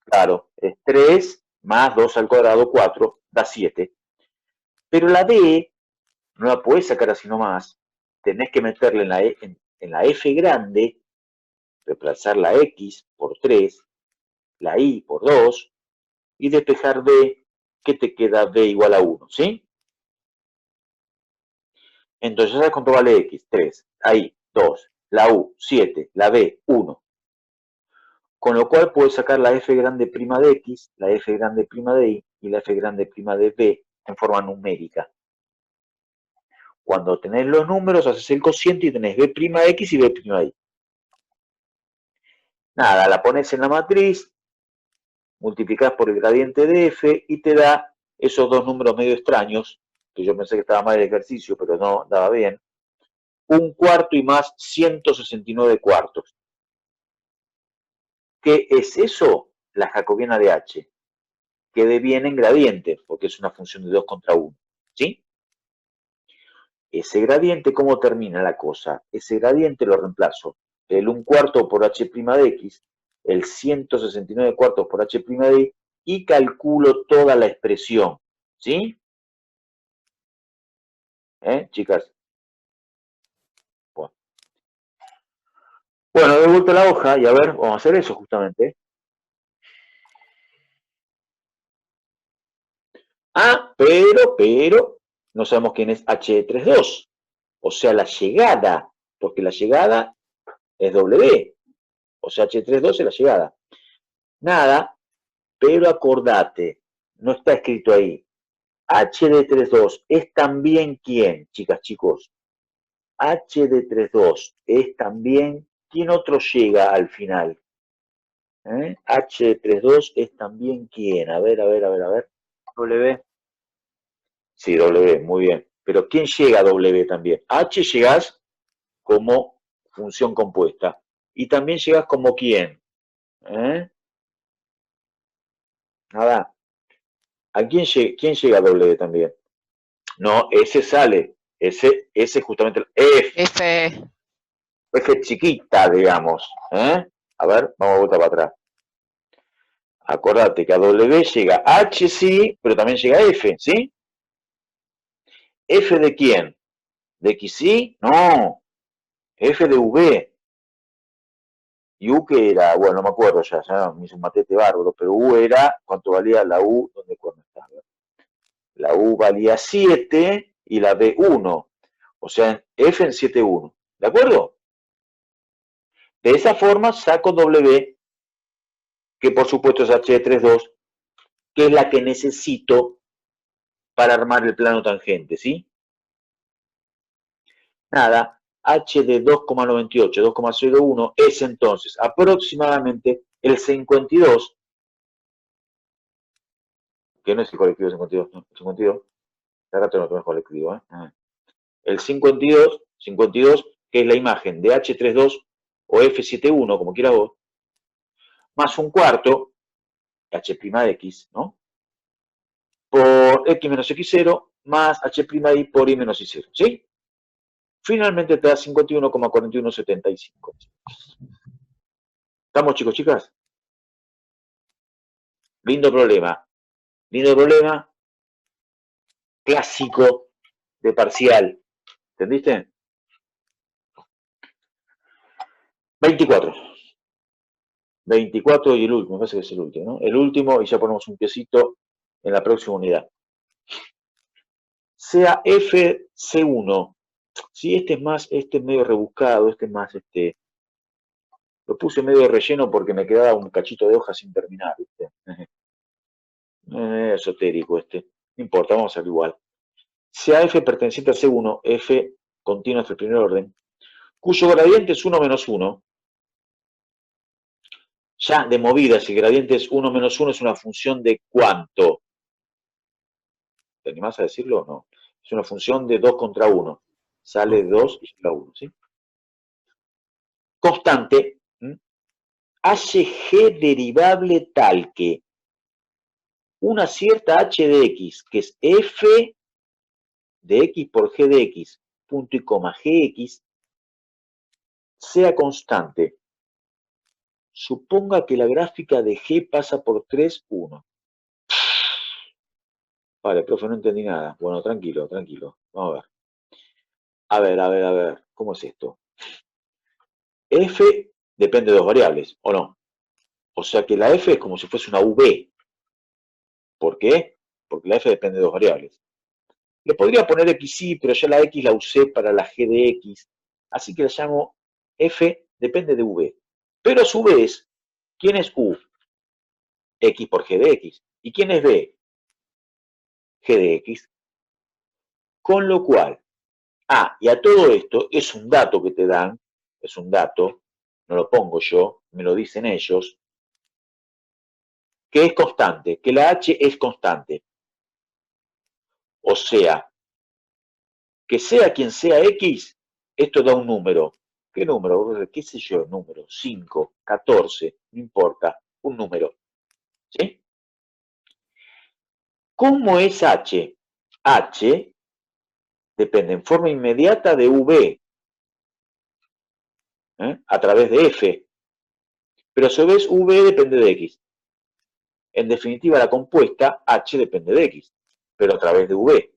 Claro, es 3 más 2 al cuadrado, 4, da 7. Pero la b no la podés sacar así nomás. Tenés que meterle en la f grande, reemplazar la x por 3, la y por 2, y despejar b, que te queda b igual a 1, ¿sí? Entonces, ¿sabes cuánto vale x? 3, ahí, 2, la u, 7, la b, 1. Con lo cual puedes sacar la f grande prima de x, la f grande prima de y la f grande prima de b en forma numérica. Cuando tenés los números, haces el cociente y tenés b'x y b'y. Nada, la pones en la matriz, multiplicás por el gradiente de f y te da esos dos números medio extraños, que yo pensé que estaba mal el ejercicio, pero no, daba bien. 1 cuarto y más 169 cuartos. ¿Qué es eso? La jacobiana de H, que deviene en gradiente, porque es una función de 2 contra 1, ¿sí? Ese gradiente, ¿cómo termina la cosa? Ese gradiente lo reemplazo el 1/4 por h' de x, el 169 cuartos por h' de y, y calculo toda la expresión, ¿sí? Chicas. Bueno, de vuelta a la hoja y a ver, vamos a hacer eso justamente. Ah, pero, no sabemos quién es H32, o sea, la llegada, porque la llegada es W, o sea, H32 es la llegada. Nada, pero acordate, no está escrito ahí. H de 32 es también quién, chicas, chicos. H de 32 es también quién otro llega al final. H de 32 es también quién. A ver. W. Sí, W, muy bien. Pero ¿quién llega a W también? H llegás como función compuesta. Y también llegás como quién. Nada. ¿A quién llega a W también? No, ese sale. Ese justamente F. F chiquita, digamos. A ver, vamos a volver para atrás. Acordate que a W llega H, sí, pero también llega F, ¿sí? ¿F de quién? ¿De X, sí? No. F de V. ¿Y U qué era? Bueno, no me acuerdo ya me hizo un matete bárbaro, pero U era, ¿cuánto valía la U? ¿Dónde está? La U valía 7 y la B 1. O sea, F en 7,1. ¿De acuerdo? De esa forma saco W, que por supuesto es H de 3,2, que es la que necesito para armar el plano tangente, ¿sí? Nada, H de 2,98, 2,01 es entonces aproximadamente el 52, que no es el colectivo 52, no, el 52, acá tengo el colectivo, el 52, que es la imagen de H32 o F71, como quieras vos, más un cuarto, H' de X, ¿no? Por X menos X0 más H' de Y por Y menos Y0, ¿sí? Finalmente te da 51,4175. ¿Estamos, chicos, chicas? Lindo problema. Clásico de parcial. ¿Entendiste? 24. 24 y el último, me parece que es el último, ¿no? El último y ya ponemos un piecito en la próxima unidad. Sea FC1. Sí, este es medio rebuscado, este es más, lo puse medio de relleno porque me quedaba un cachito de hoja sin terminar, ¿viste? Esotérico este. No importa, vamos a hacer igual. Sea F perteneciente a C1, F continua hasta el primer orden, cuyo gradiente es 1 menos 1. Ya de movida, si el gradiente es 1 menos 1, es una función de ¿cuánto? ¿Te animás a decirlo o no? Es una función de 2 contra 1. Sale 2 y llega 1, ¿sí? Constante, HG derivable tal que una cierta H de X, que es F de X por G de X, punto y coma GX, sea constante. Suponga que la gráfica de G pasa por 3, 1. Vale, profe, no entendí nada. Bueno, tranquilo. Vamos a ver. ¿Cómo es esto? F depende de dos variables, ¿o no? O sea que la F es como si fuese una V. ¿Por qué? Porque la F depende de dos variables. Le podría poner XY, pero ya la X la usé para la G de X. Así que la llamo F depende de V. Pero a su vez, ¿quién es U? X por G de X. ¿Y quién es B? G de X. Con lo cual, y a todo esto es un dato que te dan, es un dato, no lo pongo yo, me lo dicen ellos, que es constante, que la H es constante. O sea, que sea quien sea X, esto da un número. ¿Qué número? ¿Qué sé yo? Número 5, 14, no importa, un número. ¿Sí? ¿Cómo es H? H depende en forma inmediata de V, a través de F. Pero a su vez V depende de X. En definitiva, la compuesta H depende de X, pero a través de V.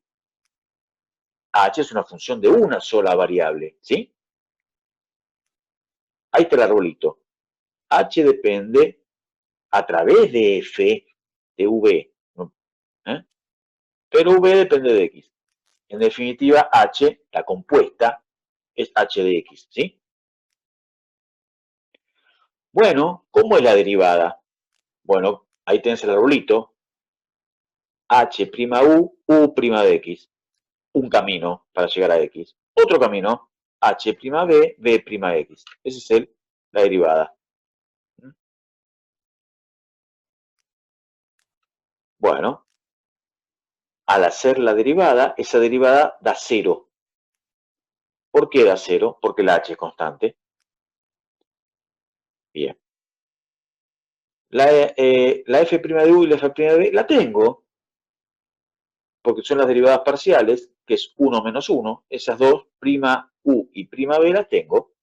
H es una función de una sola variable, ¿sí? Ahí está el arbolito. H depende a través de F de V, ¿eh? Pero V depende de X. En definitiva, H, la compuesta, es H de X, ¿sí? Bueno, ¿cómo es la derivada? Bueno, ahí tenés el arbolito. H', U', U' de X. Un camino para llegar a X. Otro camino, H', B', B' X. Esa es la derivada. Bueno, al hacer la derivada, esa derivada da 0. ¿Por qué da 0? Porque la H es constante. Bien. La F' de U y la F' de B la tengo, porque son las derivadas parciales, que es 1 menos 1. Esas dos, prima U y prima B, las tengo.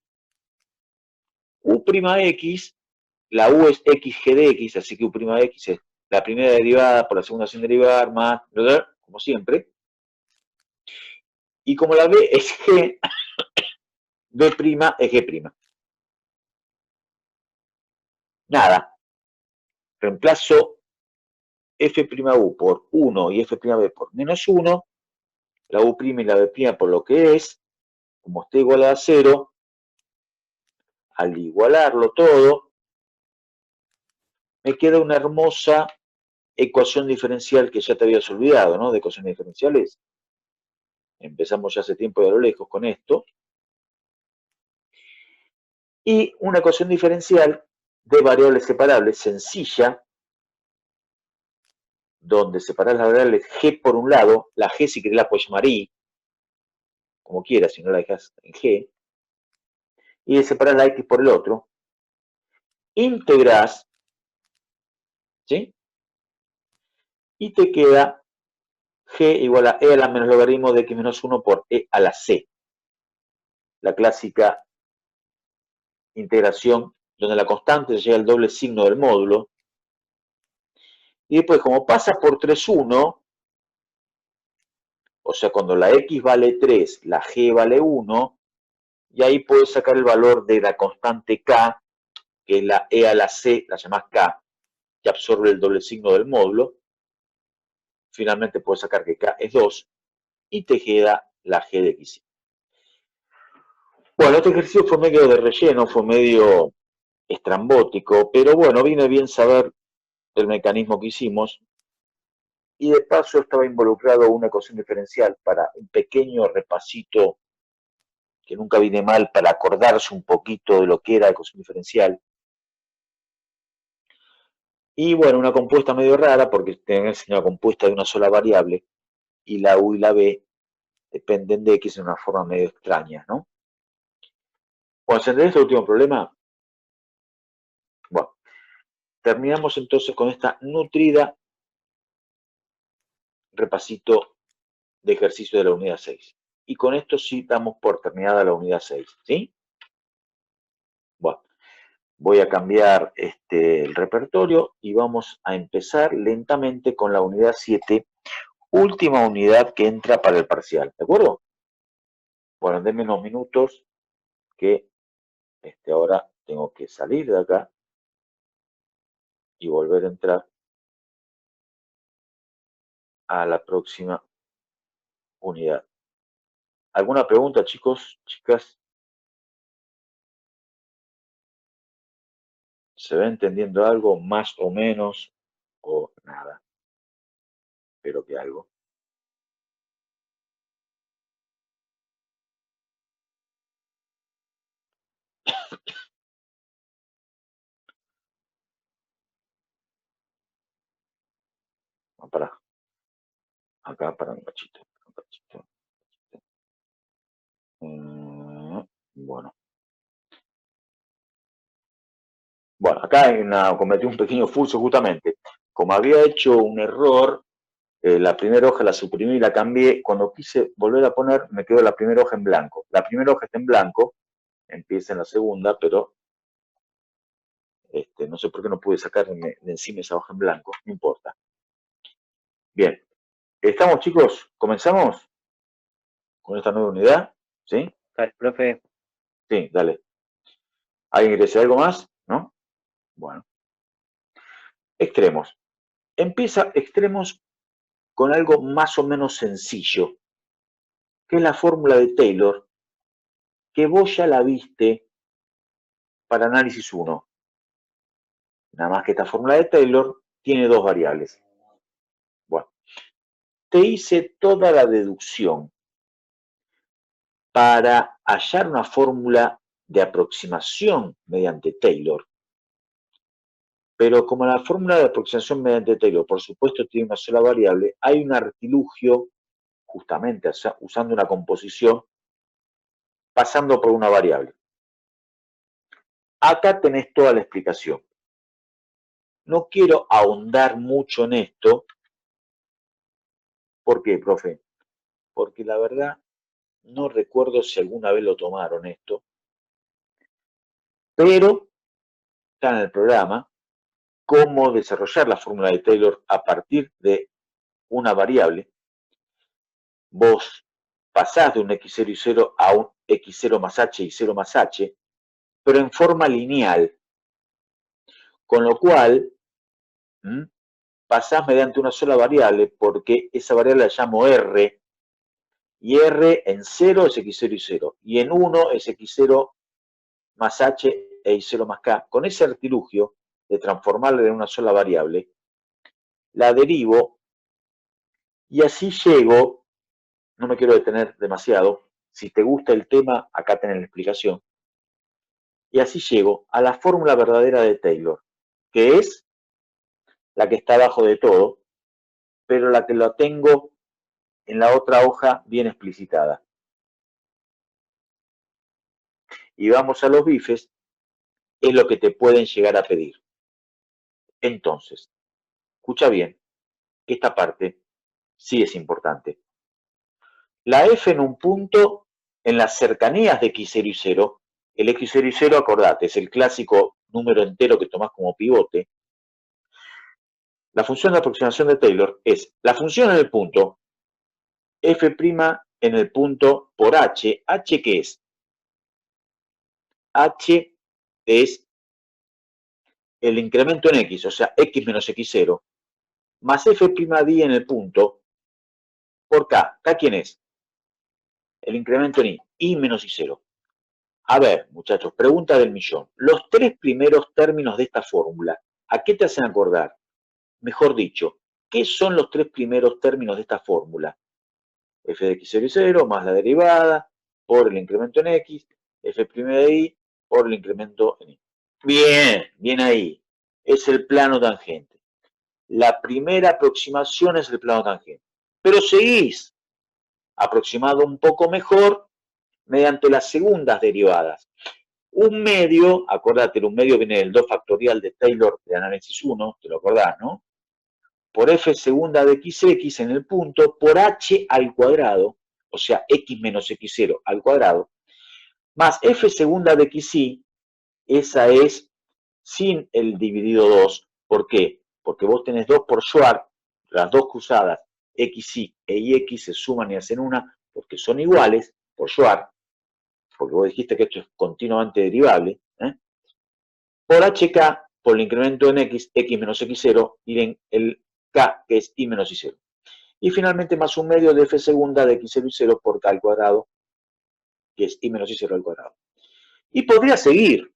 U'X, la U es xg de X, así que U'X es la primera derivada por la segunda sin derivar, más, como siempre. Y como la B es G, B' es G'. Nada. Reemplazo F'U por 1 y F'B por menos 1, la U' y la B' por lo que es, como está igual a 0, al igualarlo todo, me queda una hermosa ecuación diferencial que ya te habías olvidado, ¿no? De ecuaciones diferenciales. Empezamos ya hace tiempo y a lo lejos con esto. Y una ecuación diferencial de variables separables sencilla, donde separar las variables g por un lado, la g si querés la puedes llamar i, como quieras, si no la dejas en g, y de separar la x por el otro, integrás, ¿sí? Y te queda g igual a e a la menos logaritmo de x menos 1 por e a la c. La clásica integración donde la constante llega al doble signo del módulo. Y después, como pasa por 3,1, o sea, cuando la x vale 3, la g vale 1, y ahí puedes sacar el valor de la constante k, que es la e a la c, la llamás k, que absorbe el doble signo del módulo. Finalmente puedes sacar que k es 2, y te queda la g de x. Bueno, este ejercicio fue medio de relleno, fue medio estrambótico, pero bueno, viene bien saber el mecanismo que hicimos. Y de paso estaba involucrado una ecuación diferencial para un pequeño repasito que nunca viene mal para acordarse un poquito de lo que era ecuación diferencial. Y bueno, una compuesta medio rara porque tenés una compuesta de una sola variable y la U y la B dependen de X en una forma medio extraña, ¿no? Cuando se entiende este último problema, bueno, terminamos entonces con esta nutrida repasito de ejercicio de la unidad 6. Y con esto sí damos por terminada la unidad 6, ¿sí? Bueno, voy a cambiar el repertorio y vamos a empezar lentamente con la unidad 7, última unidad que entra para el parcial, ¿de acuerdo? Bueno, denme unos minutos que ahora tengo que salir de acá y volver a entrar a la próxima unidad. ¿Alguna pregunta, chicos, chicas? ¿Se va entendiendo algo más o menos o nada? Espero que algo. Para acá, para un cachito. Un cachito. Bueno. Bueno, acá cometí un pequeño furcio justamente. Como había hecho un error, la primera hoja la suprimí y la cambié. Cuando quise volver a poner, me quedó la primera hoja en blanco. La primera hoja está en blanco, empieza en la segunda, pero no sé por qué no pude sacarme de encima esa hoja en blanco, no importa. Bien, ¿estamos chicos? ¿Comenzamos con esta nueva unidad? ¿Sí? Dale, profe. Sí, dale. ¿Alguien quiere decir algo más? ¿No? Bueno. Extremos. Empieza extremos con algo más o menos sencillo, que es la fórmula de Taylor, que vos ya la viste para análisis 1. Nada más que esta fórmula de Taylor tiene dos variables. Bueno, te hice toda la deducción para hallar una fórmula de aproximación mediante Taylor. Pero como la fórmula de aproximación mediante Taylor, por supuesto, tiene una sola variable, hay un artilugio, justamente usando una composición, pasando por una variable. Acá tenés toda la explicación. No quiero ahondar mucho en esto. ¿Por qué, profe? Porque la verdad no recuerdo si alguna vez lo tomaron esto, pero está en el programa cómo desarrollar la fórmula de Taylor a partir de una variable. Vos pasás de un x0 y 0 a un x0 más h y 0 más h, pero en forma lineal, con lo cual pasás mediante una sola variable, porque esa variable la llamo r, y r en 0 es x0 y 0, y en 1 es x0 más h e y0 más k. Con ese artilugio de transformarla en una sola variable, la derivo y así llego, no me quiero detener demasiado, si te gusta el tema, acá tenés la explicación, y así llego a la fórmula verdadera de Taylor, que es la que está abajo de todo, pero la que la tengo en la otra hoja bien explicitada. Y vamos a los bifes, es lo que te pueden llegar a pedir. Entonces, escucha bien, que esta parte sí es importante. La f en un punto, en las cercanías de x0 y 0, el x0 y 0, acordate, es el clásico número entero que tomás como pivote. La función de aproximación de Taylor es la función en el punto, f' en el punto por h. ¿H qué es? H es el incremento en x, o sea, x menos x0, más f' en el punto por k. ¿K quién es? El incremento en y menos y0. A ver, muchachos, pregunta del millón. Los tres primeros términos de esta fórmula, ¿a qué te hacen acordar? Mejor dicho, ¿qué son los tres primeros términos de esta fórmula? F de x0 y 0 más la derivada por el incremento en x, f' de y por el incremento en y. Bien, bien ahí. Es el plano tangente. La primera aproximación es el plano tangente. Pero seguís aproximado un poco mejor mediante las segundas derivadas. Un medio, acordate, un medio viene del 2 factorial de Taylor de análisis 1, te lo acordás, ¿no? Por f segunda de xx en el punto, por h al cuadrado, o sea, x menos x0 al cuadrado, más f segunda de xy, esa es sin el dividido 2. ¿Por qué? Porque vos tenés 2 por Schwarz, las dos cruzadas, xy e ix se suman y hacen una, porque son iguales, por Schwarz, porque vos dijiste que esto es continuamente derivable, por hk, por el incremento en x, x menos x0, y en el k, que es y menos y0. Y finalmente más un medio de f segunda de x0 y 0 por k al cuadrado, que es y menos y0 al cuadrado. Y podría seguir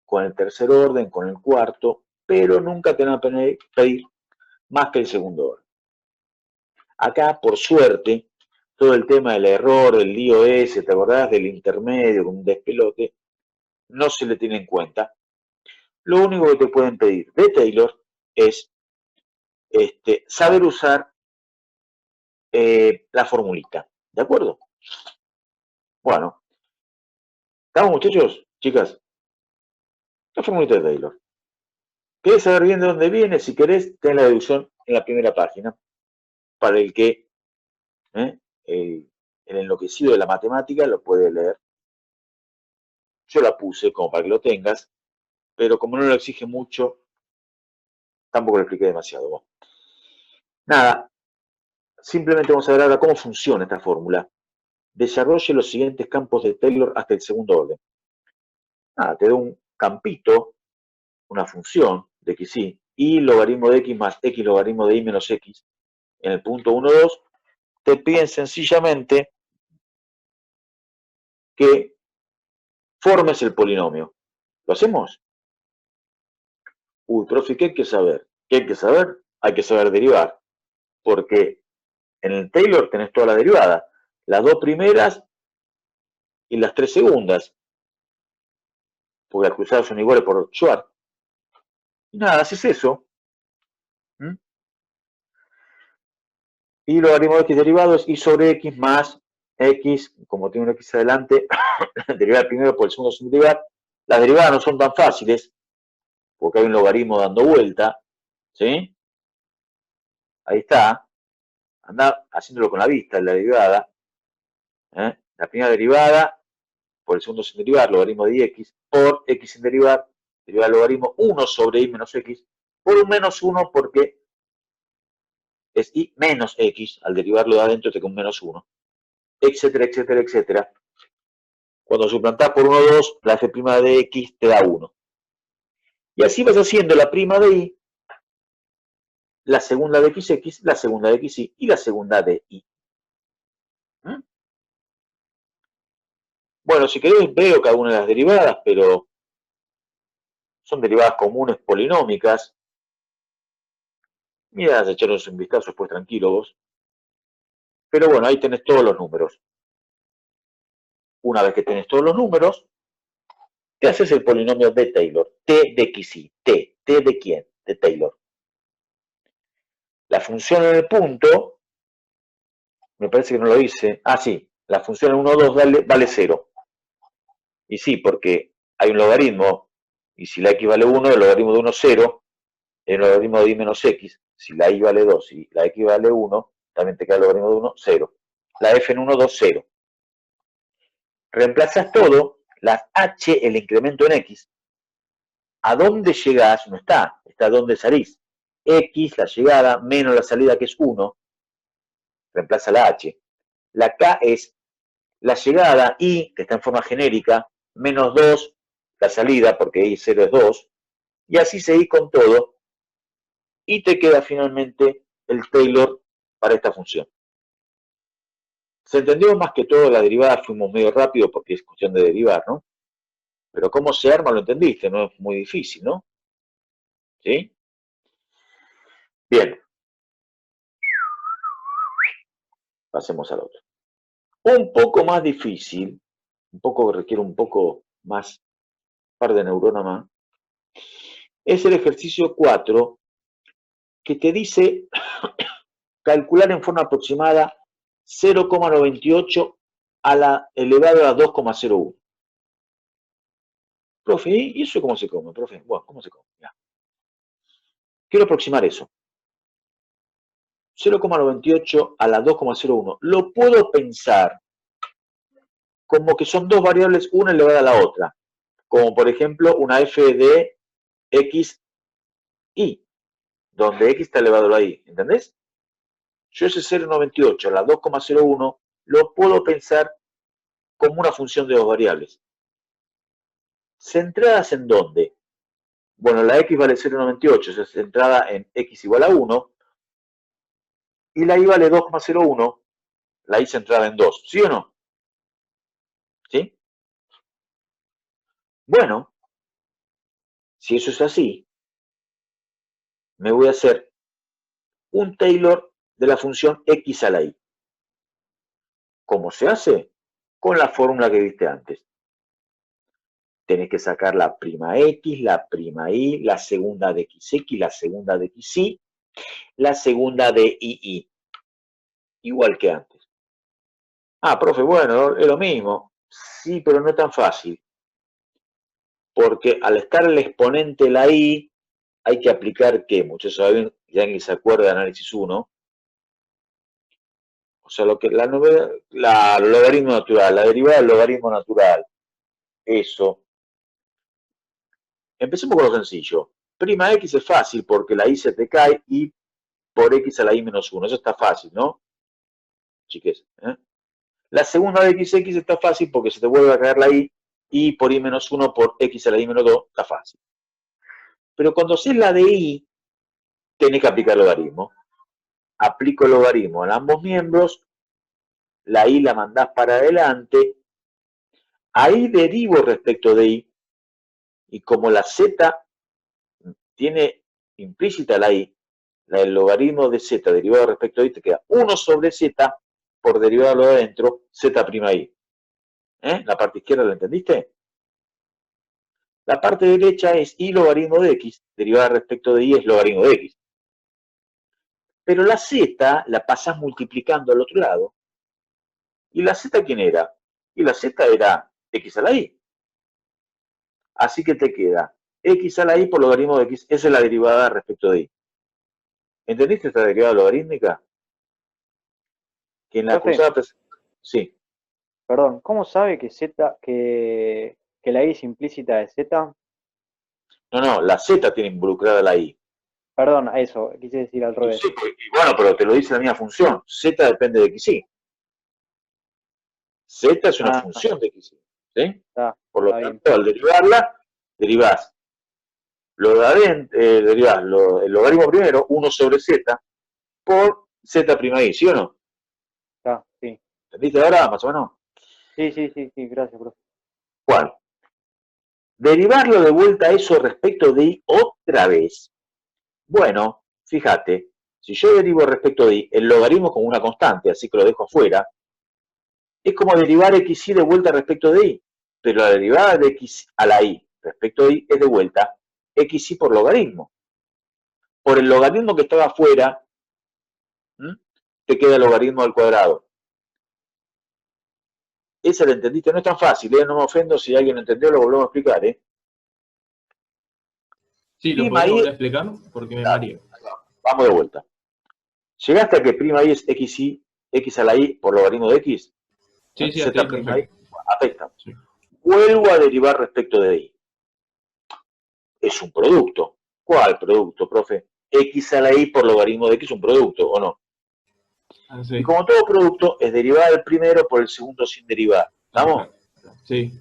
con el tercer orden, con el cuarto, pero nunca te van a pedir más que el segundo orden. Acá, por suerte, todo el tema del error, del lío ese, ¿te acordás? Del intermedio, con un despelote, no se le tiene en cuenta. Lo único que te pueden pedir de Taylor es saber usar la formulita. ¿De acuerdo? Bueno. ¿Estamos, muchachos? Chicas. La formulita de Taylor. ¿Querés saber bien de dónde viene? Si querés, ten la deducción en la primera página. Para el que el enloquecido de la matemática lo puede leer. Yo la puse como para que lo tengas, pero como no lo exige mucho, tampoco lo expliqué demasiado. Bueno, nada, simplemente vamos a ver ahora cómo funciona esta fórmula. Desarrolle los siguientes campos de Taylor hasta el segundo orden. Nada, te da un campito, una función de xy, y logaritmo de x más x logaritmo de y menos x. En el punto 1, 2, te piden sencillamente que formes el polinomio. ¿Lo hacemos? Uy, profe, ¿qué hay que saber? ¿Qué hay que saber? Hay que saber derivar, porque en el Taylor tenés toda la derivada, las dos primeras y las tres segundas, porque las cruzadas son iguales por Schwarz. Y nada, haces eso. Y logaritmo de x derivado es y sobre x más x, como tiene un x adelante, derivar primero por el segundo sin derivar. Las derivadas no son tan fáciles, porque hay un logaritmo dando vuelta, ¿sí? Ahí está. Anda haciéndolo con la vista, la derivada. La primera derivada por el segundo sin derivar, logaritmo de x, por x sin derivar, derivar logaritmo 1 sobre y menos x, por un menos 1 porque es y menos x, al derivarlo de adentro te queda un menos 1, etcétera, etcétera, etcétera. Cuando suplantás por 1, 2, la f' de x te da 1. Y así vas haciendo la prima de y, la segunda de xx, la segunda de xy y la segunda de y. Bueno, si querés veo cada una de las derivadas, pero son derivadas comunes polinómicas. Mirá, echaros un vistazo después tranquilo vos. Pero bueno, ahí tenés todos los números. Una vez que tenés todos los números, te haces el polinomio de Taylor. T de xy. T. ¿T de quién? De Taylor. La función en el punto, me parece que no lo hice. Ah, sí. La función en 1, 2 vale 0. Y sí, porque hay un logaritmo. Y si la x vale 1, el logaritmo de 1 es 0. El logaritmo de y menos x. Si la y vale 2 y la x vale 1, también te queda el logaritmo de 1, 0. La f en 1, 2, 0. Reemplazas todo, las h, el incremento en x. ¿A dónde llegás? No está, está dónde salís. X, la llegada, menos la salida, que es 1. Reemplaza la h. La k es la llegada, y, que está en forma genérica, menos 2, la salida, porque y 0 es 2. Y así seguís con todo. Y te queda finalmente el Taylor para esta función. Se entendió más que todo la derivada, fuimos medio rápido porque es cuestión de derivar, ¿no? Pero cómo se arma lo entendiste, no es muy difícil, ¿no? ¿Sí? Bien. Pasemos al otro. Un poco más difícil, un poco que requiere un poco más, par de neuronas más, es el ejercicio 4, que te dice calcular en forma aproximada 0,98 a la elevado a 2,01. Profe, ¿y eso cómo se come, profe? Bueno, ¿cómo se come? Ya. Quiero aproximar eso. 0,98 a la 2,01. Lo puedo pensar como que son dos variables, una elevada a la otra. Como por ejemplo una f de x, y, donde x está elevado a la y. ¿Entendés? Yo ese 0,98 a la 2,01 lo puedo pensar como una función de dos variables. ¿Centradas en dónde? Bueno, la x vale 0,98, o sea, centrada en x igual a 1, y la y vale 2,01, la y centrada en 2, ¿sí o no? ¿Sí? Bueno, si eso es así, me voy a hacer un Taylor de la función x a la y. ¿Cómo se hace? Con la fórmula que viste antes. Tenés que sacar la prima x, la prima y, la segunda de xx, la segunda de xy, la segunda de y. Igual que antes. Ah, profe, bueno, es lo mismo. Sí, pero no es tan fácil. porque al estar el exponente la i, hay que aplicar ¿qué? Muchos saben, ya ni se acuerda de análisis 1. O sea, lo que el logaritmo natural, la derivada del logaritmo natural, eso. Empecemos con lo sencillo. Prima x es fácil porque la i se te cae y por x a la i menos 1. Eso está fácil, ¿no? Chiques. La segunda de x está fácil porque se te vuelve a caer la i y por i menos 1 por x a la i menos 2 está fácil. Pero cuando haces la de i, tenés que aplicar logaritmo. Aplico el logaritmo en ambos miembros, la i la mandás para adelante, ahí derivo respecto de i, y como la z tiene implícita la i, el logaritmo de z derivado respecto de i te queda 1 sobre z por derivado de lo de adentro, z'(i). La parte izquierda, ¿la entendiste? La parte derecha es i logaritmo de x, derivada respecto de i es logaritmo de x. Pero la z la pasás multiplicando al otro lado. ¿Y la z quién era? Y la z era x a la i. Así que te queda x a la i por logaritmo de x. Esa es la derivada respecto de i. ¿Entendiste esta derivada logarítmica? Que en la cruzada... Sí. Perdón, ¿cómo sabe que que la i es implícita de z? No, la z tiene involucrada la i. Perdón, a eso, quise decir al revés. Sí, y bueno, pero te lo dice la misma función. Z depende de xy. Z es una función de xy. ¿Sí? Por lo tanto, al derivarla, derivás lo de adentro, derivás el logaritmo primero, 1 sobre z, por z'(i), ¿sí o no? Sí. ¿Entendiste ahora, más o menos? Sí, gracias, profe. Bueno, derivarlo de vuelta a eso respecto de i otra vez. Bueno, fíjate, si yo derivo respecto de i, el logaritmo como una constante, así que lo dejo afuera, es como derivar xy de vuelta respecto de i, pero la derivada de x a la i respecto de i es de vuelta xy por logaritmo. Por el logaritmo que estaba afuera, te queda el logaritmo al cuadrado. Esa la entendiste, no es tan fácil, no me ofendo si alguien entendió, lo volvemos a explicar, Sí, ¿lo podemos volver a explicar? Porque me mareé. Vamos de vuelta. ¿Llegaste a que prima i es xy, x a la i por logaritmo de x? Sí, hasta ahí, perfecto. Afecta. Sí. Vuelvo a derivar respecto de i. Es un producto. ¿Cuál producto, profe? X a la i por logaritmo de x es un producto, ¿o no? Sí. Y como todo producto, es derivada del primero por el segundo sin derivar. ¿Estamos? Sí.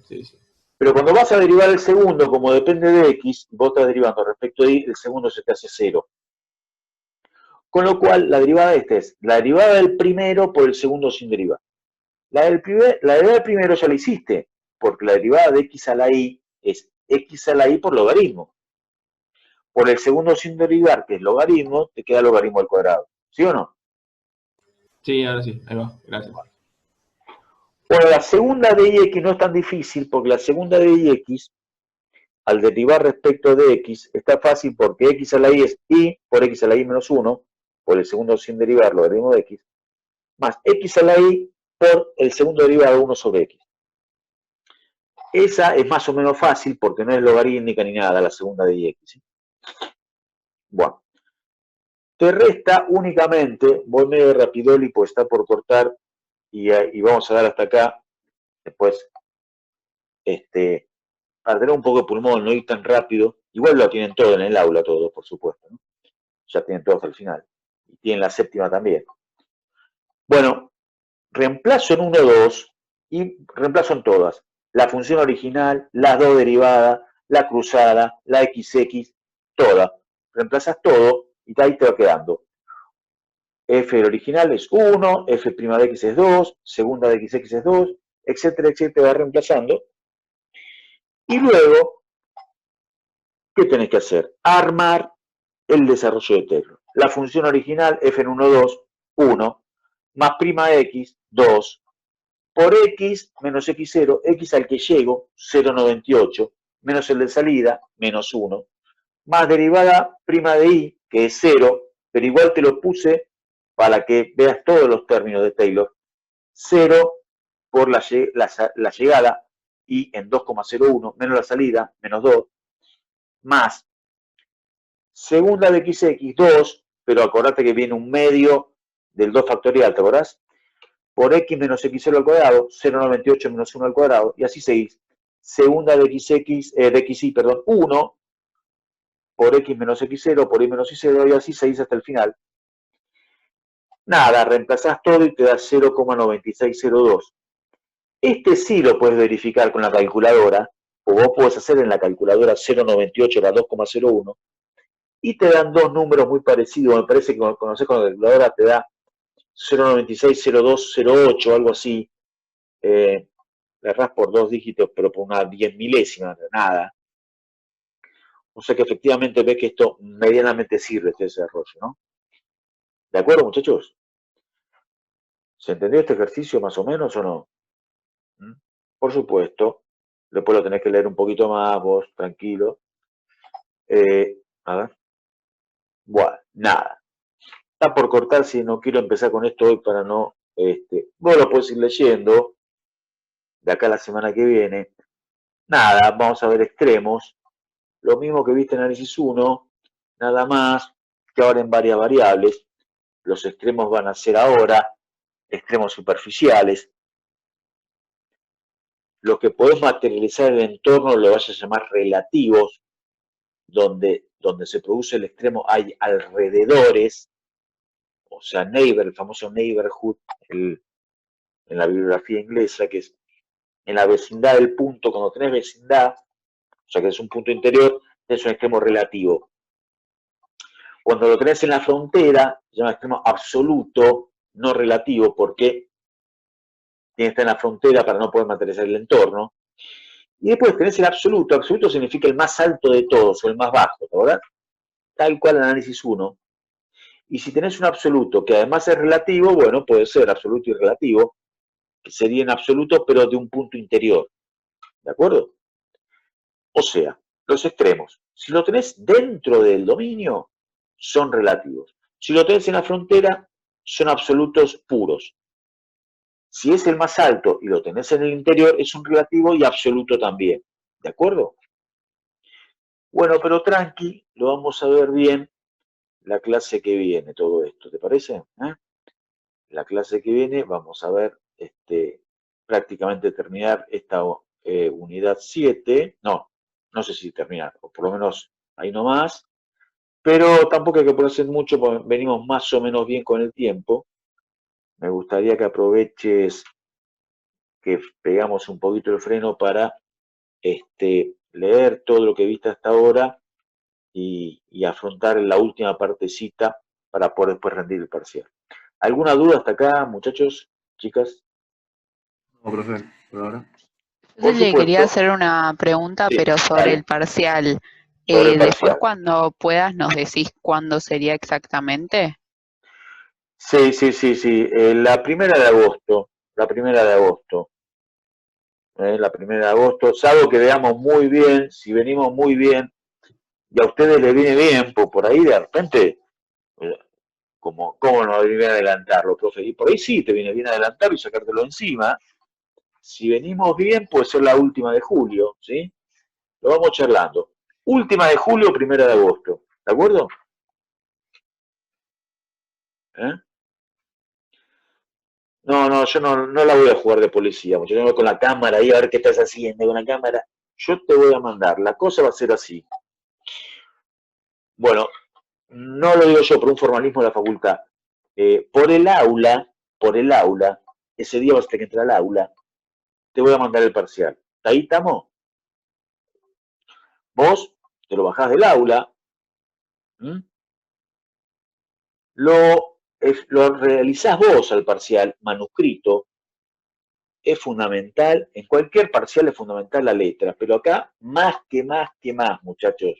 Pero cuando vas a derivar el segundo, como depende de x, vos estás derivando respecto de y, el segundo se te hace 0. Con lo cual, la derivada de este es la derivada del primero por el segundo sin derivar. La derivada del primero ya la hiciste, porque la derivada de x a la y es x a la y por logaritmo. Por el segundo sin derivar, que es logaritmo, te queda logaritmo al cuadrado. ¿Sí o no? Sí, ahora sí. Ahí va. Gracias. Bueno, la segunda de x no es tan difícil, porque la segunda de x, al derivar respecto de x, está fácil porque x a la y es y por x a la y menos 1, por el segundo sin derivar, logaritmo de x, más x a la y por el segundo derivado 1 sobre x. Esa es más o menos fácil porque no es logarítmica ni nada, la segunda de x. ¿Sí? Bueno, te resta únicamente, voy medio rapidoli, pues está por cortar y vamos a dar hasta acá. Después, para tener un poco de pulmón, no ir tan rápido. Igual lo tienen todo en el aula, todo, por supuesto, ¿no? Ya tienen todo hasta el final. Y tienen la séptima también. Bueno, reemplazo en 1, 2 y reemplazo en todas. La función original, las dos derivadas, la cruzada, la xx, toda. Reemplazas todo y ahí te va quedando. F del original es 1, f' de x es 2, segunda de xx es 2, etcétera, etcétera, va reemplazando. Y luego, ¿qué tenés que hacer? Armar el desarrollo de Taylor. La función original, f en 1, 2, 1, más prima x, 2, por x menos x0, x al que llego, 0,98, menos el de salida, menos 1, más derivada prima de y, que es 0, pero igual te lo puse para que veas todos los términos de Taylor, 0 por la llegada, y en 2,01, menos la salida, menos 2, más segunda de xx, 2, pero acordate que viene un medio del 2 factorial, ¿te acordás? Por x menos x0 al cuadrado, 0,98 menos 1 al cuadrado, y así seguís. Segunda de xy, 1, por x menos x0, por y menos y0, y así seguís hasta el final. Nada, reemplazás todo y te da 0,9602. Este sí lo puedes verificar con la calculadora, o vos podés hacer en la calculadora 0,98 para 2,01, y te dan dos números muy parecidos. Me parece que cuando conocés con la calculadora te da 0,960208, algo así. Le errás por 2 dígitos, pero por una 10 milésima, nada. O sea que efectivamente ves que esto medianamente sirve este desarrollo, ¿no? ¿De acuerdo, muchachos? ¿Se entendió este ejercicio más o menos o no? Por supuesto. Después lo tenés que leer un poquito más, vos, tranquilo. A ver. Bueno, nada. Está por cortar si no quiero empezar con esto hoy para no... vos lo podés ir leyendo de acá a la semana que viene. Nada, vamos a ver extremos. Lo mismo que viste en análisis 1, nada más que ahora en varias variables. Los extremos van a ser ahora extremos superficiales. Lo que podés materializar en el entorno lo vas a llamar relativos, donde se produce el extremo hay alrededores, o sea, neighbor, el famoso neighborhood en la bibliografía inglesa, que es en la vecindad del punto. Cuando tenés vecindad, o sea que es un punto interior, es un extremo relativo. Cuando lo tenés en la frontera, se llama extremo absoluto, no relativo, porque tiene que estar en la frontera para no poder materializar el entorno. Y después tenés el absoluto. Absoluto significa el más alto de todos, o el más bajo, ¿verdad? Tal cual el análisis 1. Y si tenés un absoluto que además es relativo, bueno, puede ser absoluto y relativo, que sería en absoluto, pero de un punto interior. ¿De acuerdo? O sea, los extremos, si lo tenés dentro del dominio, son relativos. Si lo tenés en la frontera, son absolutos puros. Si es el más alto y lo tenés en el interior, es un relativo y absoluto también. ¿De acuerdo? Bueno, pero tranqui, lo vamos a ver bien la clase que viene, todo esto, ¿te parece? La clase que viene vamos a ver prácticamente terminar esta unidad 7. No sé si terminar, o por lo menos ahí nomás. Pero tampoco hay que ponerse mucho, porque venimos más o menos bien con el tiempo. Me gustaría que aproveches que pegamos un poquito el freno para leer todo lo que viste hasta ahora y afrontar la última partecita para poder después rendir el parcial. ¿Alguna duda hasta acá, muchachos, chicas? No, profe, por ahora. Yo le quería hacer una pregunta, Sí, pero sobre dale. el parcial. Sobre el Después, parcial. cuando puedas, ¿nos decís cuándo sería exactamente? Sí. La primera de agosto. La primera de agosto. La primera de agosto. Salvo que veamos muy bien, si venimos muy bien, y a ustedes les viene bien, pues por ahí de repente, ¿cómo nos viene bien adelantarlo, profe? Y por ahí sí te viene bien adelantarlo y sacártelo encima. Si venimos bien, puede ser la última de julio, ¿sí? Lo vamos charlando. Última de julio, primera de agosto. ¿De acuerdo? No, yo no la voy a jugar de policía. Yo vengo con la cámara ahí a ver qué estás haciendo con la cámara. Yo te voy a mandar. La cosa va a ser así. Bueno, no lo digo yo por un formalismo de la facultad. Por el aula, ese día vas a tener que entrar al aula, te voy a mandar el parcial. ¿Ahí estamos? Vos te lo bajás del aula, lo realizás vos al parcial, manuscrito. Es fundamental, en cualquier parcial es fundamental la letra, pero acá más que más, muchachos.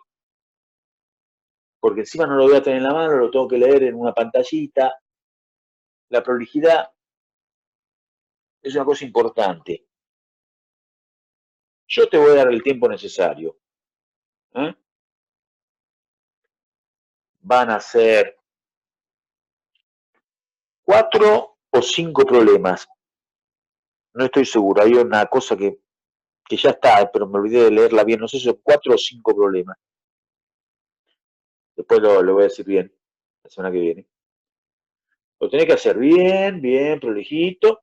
Porque encima no lo voy a tener en la mano, lo tengo que leer en una pantallita. La prolijidad es una cosa importante. Yo te voy a dar el tiempo necesario. Van a ser 4 o 5 problemas. No estoy seguro, hay una cosa que que ya está, pero me olvidé de leerla bien, no sé si son 4 o 5 problemas. Después lo voy a decir bien, la semana que viene. Lo tenés que hacer bien, bien, prolijito,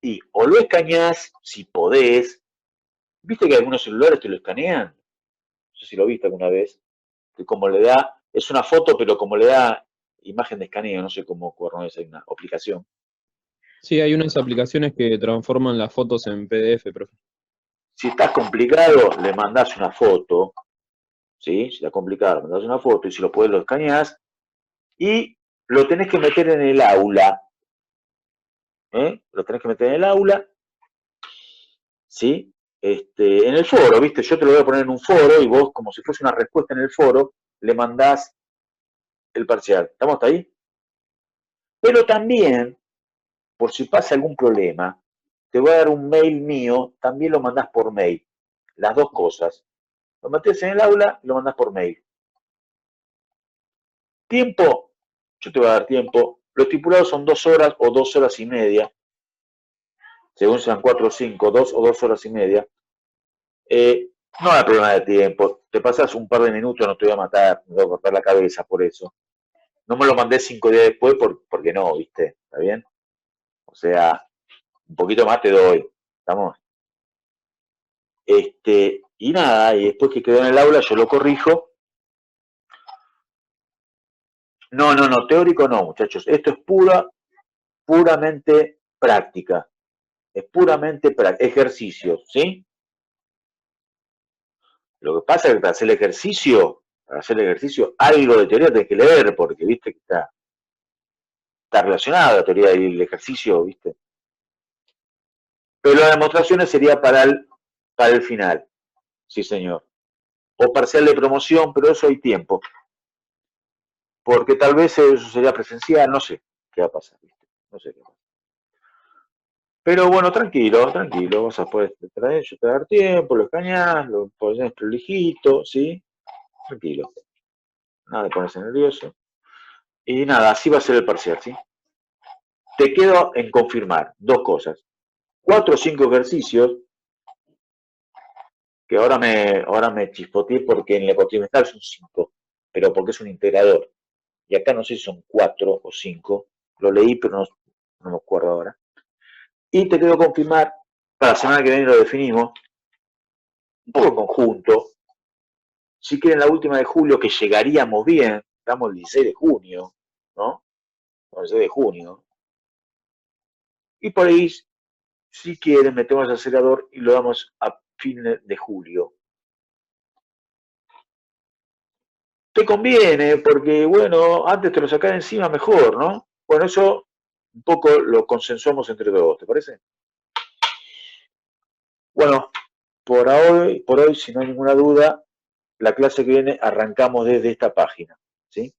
y o lo escaneás, si podés. ¿Viste que algunos celulares te lo escanean? No sé si lo viste alguna vez. Que como le da, es una foto, pero como le da imagen de escaneo, no sé cómo cuerno es, hay una aplicación. Sí, hay unas aplicaciones que transforman las fotos en PDF, profe. Si estás complicado, le mandás una foto, ¿sí? Si está complicado, le mandás una foto y si lo podés lo escaneás y lo tenés que meter en el aula, lo tenés que meter en el aula, ¿sí? En el foro, ¿viste? Yo te lo voy a poner en un foro y vos, como si fuese una respuesta en el foro, le mandás el parcial. ¿Estamos hasta ahí? Pero también, por si pasa algún problema, te voy a dar un mail mío, también lo mandás por mail. Las dos cosas. Lo metés en el aula y lo mandás por mail. Tiempo, yo te voy a dar tiempo. Lo estipulado son 2 horas o 2 horas y media. Según sean 4 o 5, 2 o 2 horas y media. No hay problema de tiempo. Te pasas un par de minutos, no te voy a matar, me voy a cortar la cabeza por eso. No me lo mandé 5 días después porque no, ¿viste? ¿Está bien? O sea, un poquito más te doy. ¿Estamos? Y nada, y después que quedó en el aula yo lo corrijo. No, teórico no, muchachos. Esto es puramente práctica. Es puramente ejercicio, ¿sí? Lo que pasa es que para hacer el ejercicio, algo de teoría tenés que leer, porque viste que está relacionada la teoría y el ejercicio, viste. Pero las demostraciones sería para el final, sí señor. O parcial de promoción, pero eso hay tiempo. Porque tal vez eso sería presencial, no sé qué va a pasar, ¿viste? No sé qué va a pasar. Pero bueno, tranquilo, vas a poder traer, yo te voy a dar tiempo, lo escaneás, lo pones prolijito, ¿sí? Tranquilo, nada de ponerse nervioso. Y nada, así va a ser el parcial, ¿sí? Te quedo en confirmar dos cosas. 4 o 5 ejercicios, que ahora me chispoteé porque en el cuatrimestral son 5, pero porque es un integrador. Y acá no sé si son 4 o 5, lo leí pero no me acuerdo ahora. Y te quedo confirmar, para la semana que viene lo definimos, un poco en conjunto. Si quieren la última de julio, que llegaríamos bien, estamos el 16 de junio, ¿no? El 16 de junio. Y por ahí, si quieren, metemos el acelerador y lo damos a fines de julio. Te conviene, porque, bueno, antes te lo sacás de encima mejor, ¿no? Bueno, eso un poco lo consensuamos entre todos, ¿te parece? Bueno, por hoy, si no hay ninguna duda, la clase que viene arrancamos desde esta página, ¿sí?